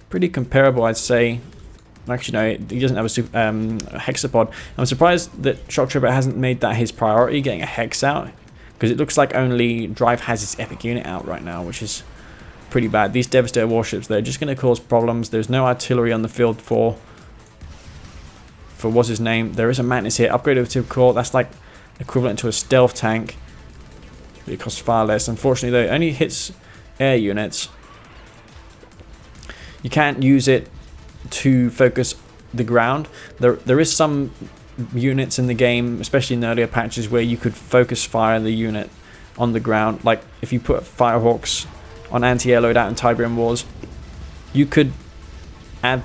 pretty comparable, I'd say. Actually, no, he doesn't have a hexapod. I'm surprised that Shoktrepet hasn't made that his priority, getting a hex out, because it looks like only Drive has his epic unit out right now, which is pretty bad. These Devastator warships, they're just going to cause problems. There's no artillery on the field for what's his name. There is a Mantis here, upgraded to core. That's like equivalent to a stealth tank. It costs far less. Unfortunately, though, it only hits air units. You can't use it to focus the ground. There is some units in the game, especially in the earlier patches, where you could focus fire the unit on the ground. Like if you put Firehawks on anti-air loadout in Tiberian Wars, you could add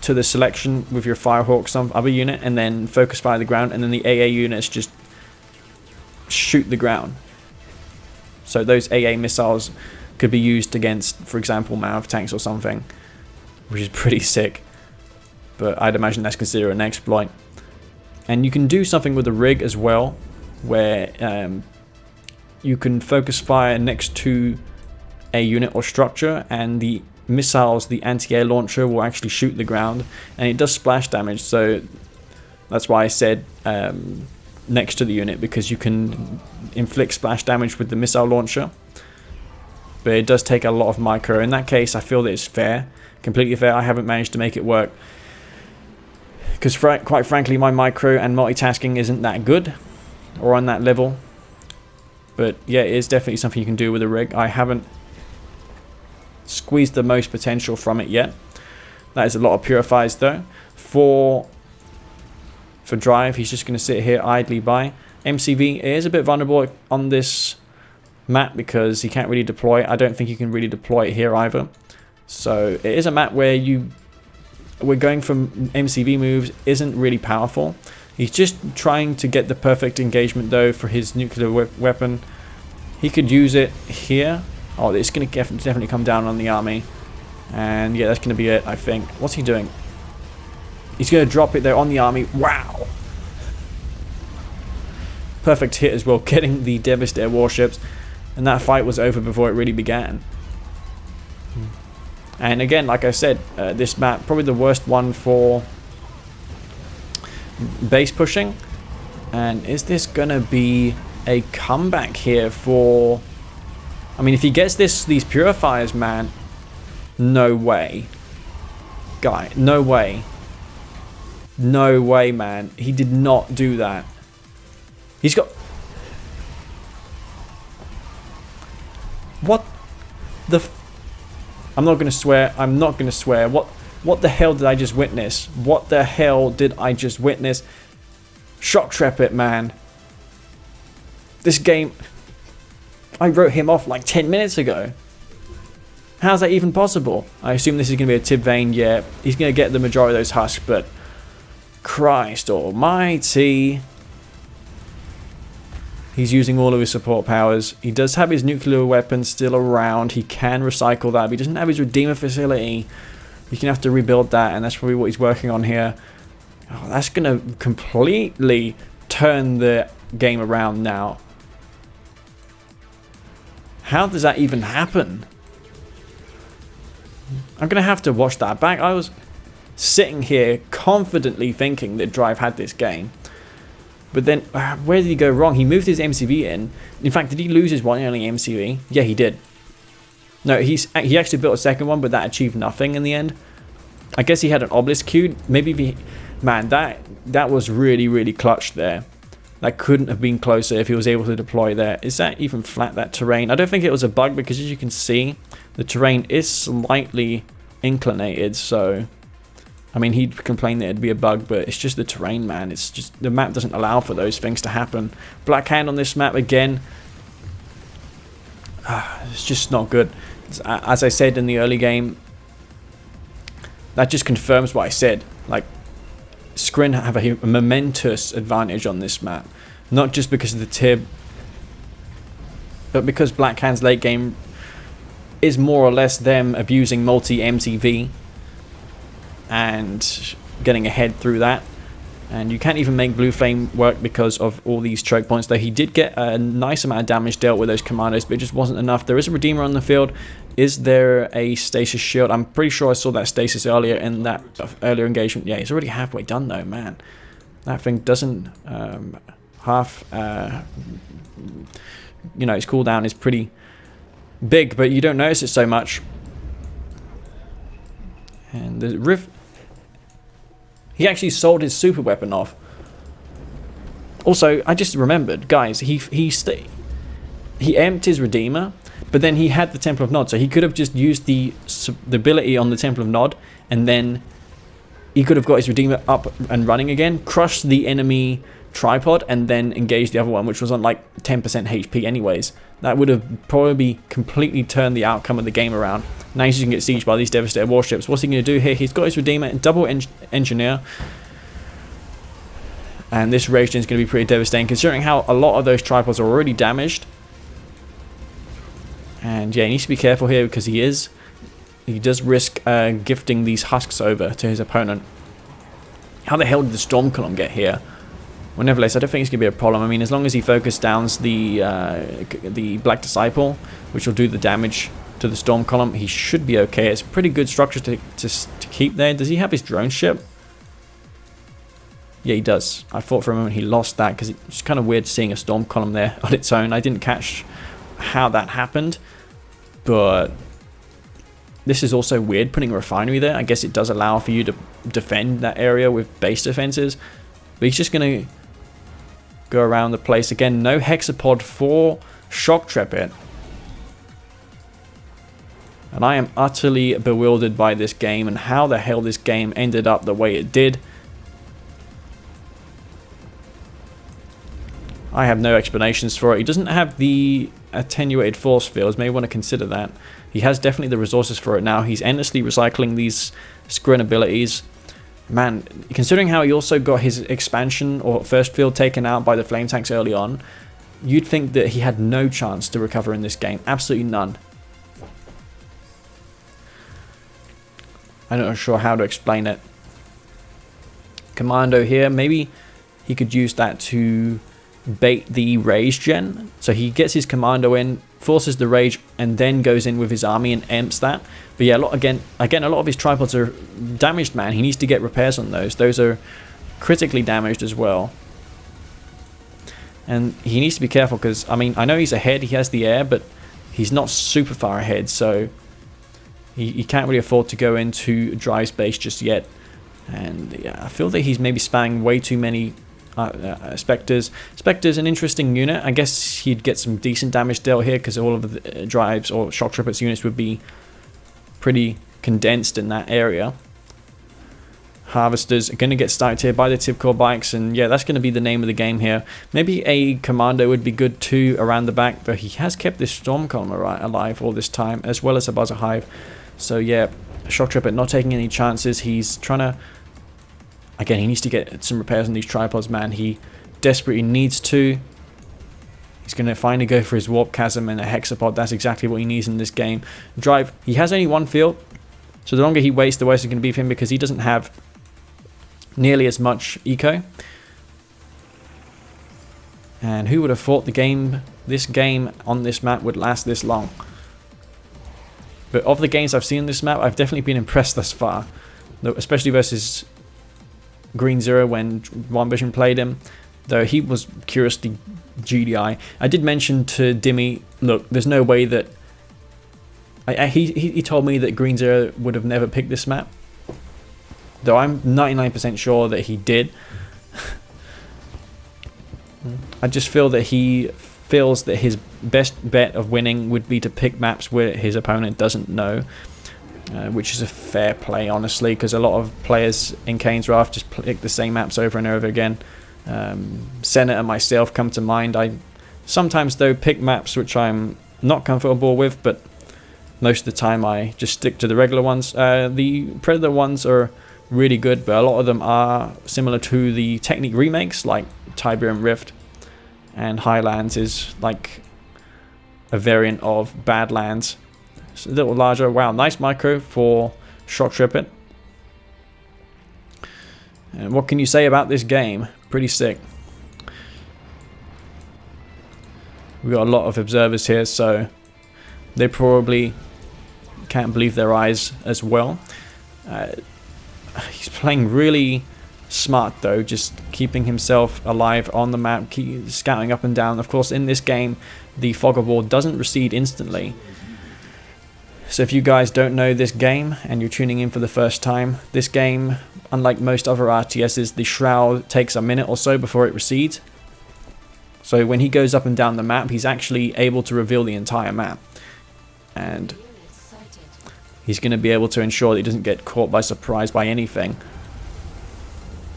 to the selection with your Firehawk some other unit and then focus fire the ground, and then the AA units just shoot the ground. So those AA missiles could be used against, for example, Mammoth tanks or something, which is pretty sick. But I'd imagine that's considered an exploit. And you can do something with the rig as well, where you can focus fire next to a unit or structure, and the missiles, the anti-air launcher, will actually shoot the ground, and it does splash damage. So that's why I said next to the unit, because you can inflict splash damage with the missile launcher. But it does take a lot of micro. In that case, I feel that it's fair, completely fair. I haven't managed to make it work because quite frankly, my micro and multitasking isn't that good or on that level. But yeah, it is definitely something you can do with a rig. I haven't squeezed the most potential from it yet. That is a lot of purifiers though. For Drive, he's just going to sit here idly by. MCV is a bit vulnerable on this map because he can't really deploy. I don't think you can really deploy it here either. So it is a map where we're going from MCV moves isn't really powerful. He's just trying to get the perfect engagement though for his nuclear weapon. He could use it here. Oh, it's going to definitely come down on the army. And yeah, that's going to be it, I think. What's he doing? He's going to drop it there on the army. Wow. Perfect hit as well, getting the Devastator warships. And that fight was over before it really began. And again, like I said, this map, probably the worst one for base pushing. And is this going to be a comeback here for... I mean, if he gets these purifiers, man, no way. Guy, no way. No way, man. He did not do that. He's got... What the... I'm not going to swear. I'm not going to swear. What the hell did I just witness? What the hell did I just witness? Shoktrepet, man. This game... I wrote him off like 10 minutes ago. How's that even possible? I assume this is going to be a Tib Vane. Yeah, he's going to get the majority of those husks, but... Christ almighty. He's using all of his support powers. He does have his nuclear weapon still around. He can recycle that, but he doesn't have his Redeemer facility. He's going to have to rebuild that, and that's probably what he's working on here. Oh, that's going to completely turn the game around now. How does that even happen? I'm going to have to watch that back. I was sitting here confidently thinking that Drive had this game. But then, where did he go wrong? He moved his MCV in. In fact, did he lose his one and only MCV? Yeah, he did. No, he actually built a second one, but that achieved nothing in the end. I guess he had an obelisk queued. Maybe if he... Man, that was really, really clutch there. That couldn't have been closer if he was able to deploy there. Is that even flat, that terrain? I don't think it was a bug, because as you can see, the terrain is slightly inclinated, so... I mean, he'd complain that it'd be a bug, but it's just the terrain, man. It's just, the map doesn't allow for those things to happen. Black Hand on this map again. It's just not good. As I said in the early game, that just confirms what I said. Like, Skrin have a momentous advantage on this map. Not just because of the tib, but because Black Hand's late game is more or less them abusing multi-MCV and getting ahead through that. And you can't even make Blue Flame work because of all these choke points, though he did get a nice amount of damage dealt with those commandos, but it just wasn't enough. There is a Redeemer on the field. Is there a stasis shield? I'm pretty sure I saw that stasis earlier in that earlier engagement. Yeah, he's already halfway done though, man. That thing doesn't you know, his cooldown is pretty big, but you don't notice it so much. And the Rift, he actually sold his super weapon off. Also, I just remembered, guys, he amped his Redeemer, but then he had the Temple of Nod, so he could have just used the ability on the Temple of Nod, and then he could have got his Redeemer up and running again, crushed the enemy tripod, and then engaged the other one, which was on like 10% HP anyways. That would have probably completely turned the outcome of the game around. Now he's just going to get sieged by these devastated warships. What's he going to do here? He's got his Redeemer and double engineer. And this rage gen is going to be pretty devastating, considering how a lot of those tripods are already damaged. And yeah, he needs to be careful here, because he does risk gifting these husks over to his opponent. How the hell did the Storm Column get here? Well, nevertheless, I don't think it's going to be a problem. I mean, as long as he focus downs the Black Disciple, which will do the damage to the Storm Column, he should be okay. It's a pretty good structure to keep there. Does he have his drone ship? Yeah, he does. I thought for a moment he lost that, because it's kind of weird seeing a Storm Column there on its own. I didn't catch how that happened, but this is also weird, putting a refinery there. I guess it does allow for you to defend that area with base defenses, but he's just going to go around the place again. No hexapod for shoktrepet. And I am utterly bewildered by this game and how the hell this game ended up the way it did. I have no explanations for it. He doesn't have the attenuated force fields. May want to consider that. He has definitely the resources for it now. He's endlessly recycling these Skrin abilities. Man, considering how he also got his expansion or first field taken out by the flame tanks early on, you'd think that he had no chance to recover in this game. Absolutely none. I'm not sure how to explain it. Commando here, maybe he could use that to bait the rage gen. So he gets his commando in, forces the rage, and then goes in with his army and amps that. But yeah, again, a lot of his tripods are damaged, man. He needs to get repairs on those. Those are critically damaged as well. And he needs to be careful, because, I mean, I know he's ahead, he has the air, but he's not super far ahead, so he can't really afford to go into Drive's base just yet. And yeah, I feel that he's maybe spamming way too many Spectres. Spectre's an interesting unit. I guess he'd get some decent damage dealt here, because all of the Drives or shoktrepet's units would be pretty condensed in that area. Harvesters are going to get stacked here by the Tibcore bikes, and yeah, that's going to be the name of the game here. Maybe a commando would be good too around the back, but he has kept this Storm Column alive all this time, as well as a Buzzer Hive. So yeah, shoktrepet not taking any chances. He's trying to... Again, he needs to get some repairs on these tripods, man. He desperately needs to. He's going to finally go for his warp chasm and a hexapod. That's exactly what he needs in this game. Drive, he has only one field, so the longer he waits, the worse it's going to be for him because he doesn't have nearly as much eco. And who would have thought this game on this map would last this long? But of the games I've seen on this map, I've definitely been impressed thus far. Especially versus Green Zero when One Vision played him. Though he was curiously GDI. I did mention to Dimmy, look, there's no way that... He told me that Green Zero would have never picked this map. Though I'm 99% sure that he did. I just feel that he feels that his best bet of winning would be to pick maps where his opponent doesn't know. Which is a fair play, honestly, because a lot of players in Kane's Raft just pick the same maps over and over again. Senate and myself come to mind. I sometimes, though, pick maps which I'm not comfortable with, but most of the time I just stick to the regular ones. The Predator ones are really good, but a lot of them are similar to the Technique remakes, like Tiberium Rift, and Highlands is like a variant of Badlands. It's a little larger. Wow, nice micro for shoktrepet. And what can you say about this game? Pretty sick. We got a lot of observers here, so they probably can't believe their eyes as well. He's playing really smart though, just keeping himself alive on the map, scouting up and down. Of course, in this game, the fog of war doesn't recede instantly. So if you guys don't know this game and you're tuning in for the first time, this game, unlike most other RTSs, the shroud takes a minute or so before it recedes. So when he goes up and down the map, he's actually able to reveal the entire map. And he's going to be able to ensure that he doesn't get caught by surprise by anything.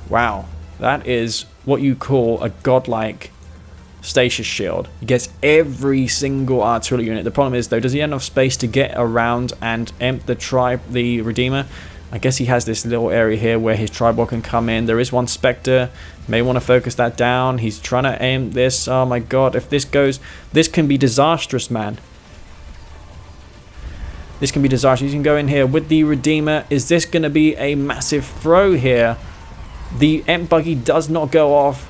Wow, that is what you call a godlike stasis shield. He gets every single artillery unit. The problem is though, does he have enough space to get around and empt the Redeemer? I guess he has this little area here where his tribal can come in. There is one Spectre. May want to focus that down. He's trying to aim this. Oh my god, if this goes, this can be disastrous, man. This can be disastrous. You can go in here with the Redeemer. Is this going to be a massive throw here? The empt buggy does not go off.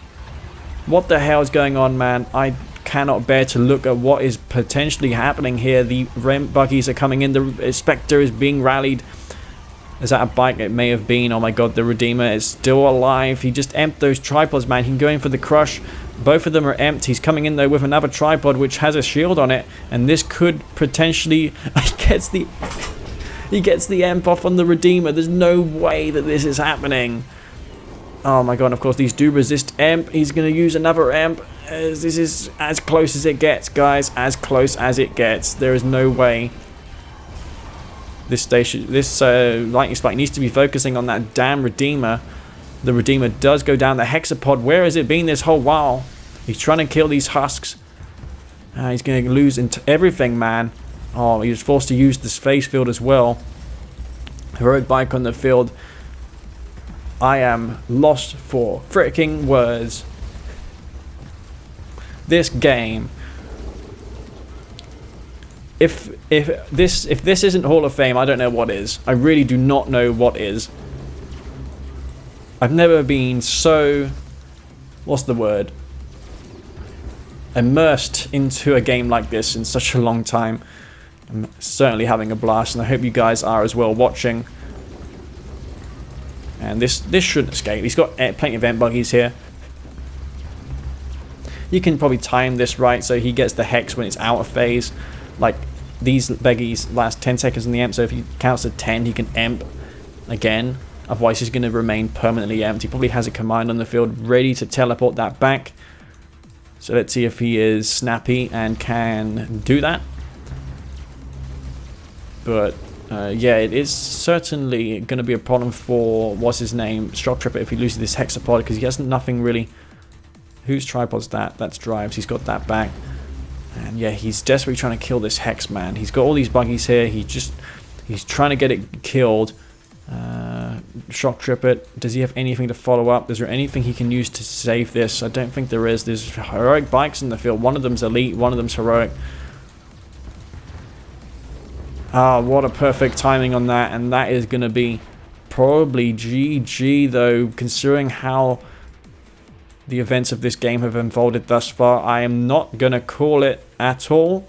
What the hell is going on, man? I cannot bear to look at what is potentially happening here. The empt buggies are coming in. The Spectre is being rallied. Is that a bike? It may have been. Oh my god, the Redeemer is still alive. He just emptied those tripods, man. He can go in for the crush. Both of them are empty. He's coming in though with another tripod which has a shield on it. And this could potentially... He gets the emp off on the Redeemer. There's no way that this is happening. Oh my god, and of course these do resist emp. He's going to use another emp. This is as close as it gets, guys. As close as it gets. There is no way. This lightning spike needs to be focusing on that damn Redeemer. The Redeemer does go down. The hexapod, where has it been this whole while? He's trying to kill these husks. He's going to lose into everything, man. Oh, he was forced to use the space field as well. Heroic bike on the field. I am lost for freaking words. This game. If this isn't Hall of Fame, I don't know what is. I really do not know what is. I've never been so, what's the word? Immersed into a game like this in such a long time. I'm certainly having a blast, and I hope you guys are as well watching. And this shouldn't escape. He's got plenty of emp buggies here. You can probably time this right so he gets the hex when it's out of phase. Like, these buggies last 10 seconds on the emp, so if he counts to 10, he can emp again. Otherwise, he's going to remain permanently empty. He probably has a command on the field ready to teleport that back. So let's see if he is snappy and can do that. But yeah, it is certainly going to be a problem for, what's his name, shoktrepet, if he loses this hexapod, because he has nothing really. Whose tripod's that? That's Drives. He's got that back. And yeah, he's desperately trying to kill this hex, man. He's got all these buggies here. He's trying to get it killed. shoktrepet. Does he have anything to follow up? Is there anything he can use to save this? I don't think there is. There's heroic bikes in the field. One of them's elite, one of them's heroic. Ah, what a perfect timing on that, and that is going to be probably GG though, considering how the events of this game have unfolded thus far. I am not going to call it at all,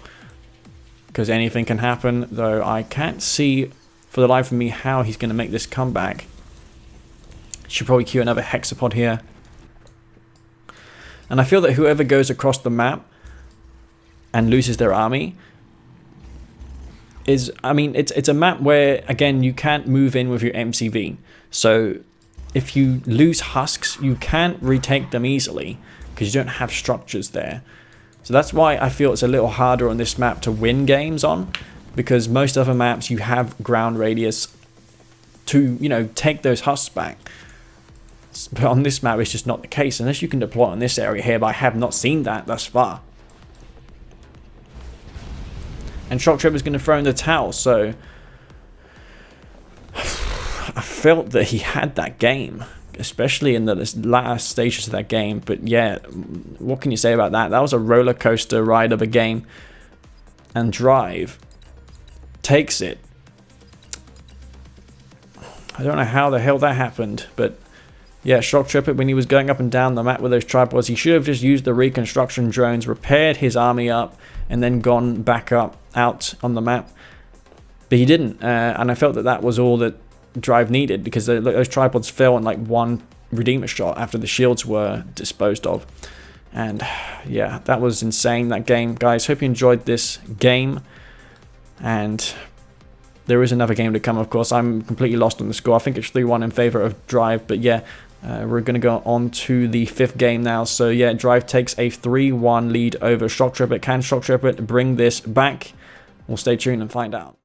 because anything can happen, though I can't see for the life of me how he's going to make this comeback. Should probably queue another hexapod here. And I feel that whoever goes across the map and loses their army is, I mean, it's a map where, again, you can't move in with your MCV. So if you lose husks, you can't retake them easily because you don't have structures there. So that's why I feel it's a little harder on this map to win games on, because most other maps you have ground radius to, you know, take those husks back. But on this map it's just not the case, unless you can deploy on this area here, but I have not seen that thus far. And shoktrepet is going to throw in the towel, so I felt that he had that game, especially in the last stages of that game. But yeah, what can you say about that? That was a roller coaster ride of a game, and Drive takes it. I don't know how the hell that happened, but yeah, shoktrepet, when he was going up and down the map with those tripods, he should have just used the reconstruction drones, repaired his army up, and then gone back up out on the map. But he didn't, and I felt that that was all that Drive needed, because those tripods fell in like one Redeemer shot after the shields were disposed of. And yeah, that was insane, that game. Guys, hope you enjoyed this game, and there is another game to come, of course. I'm completely lost on the score. I think it's 3-1 in favor of Drive, but yeah, we're going to go on to the 5th game now. So yeah, Drive takes a 3-1 lead over shoktrepet. Can shoktrepet bring this back? We'll stay tuned and find out.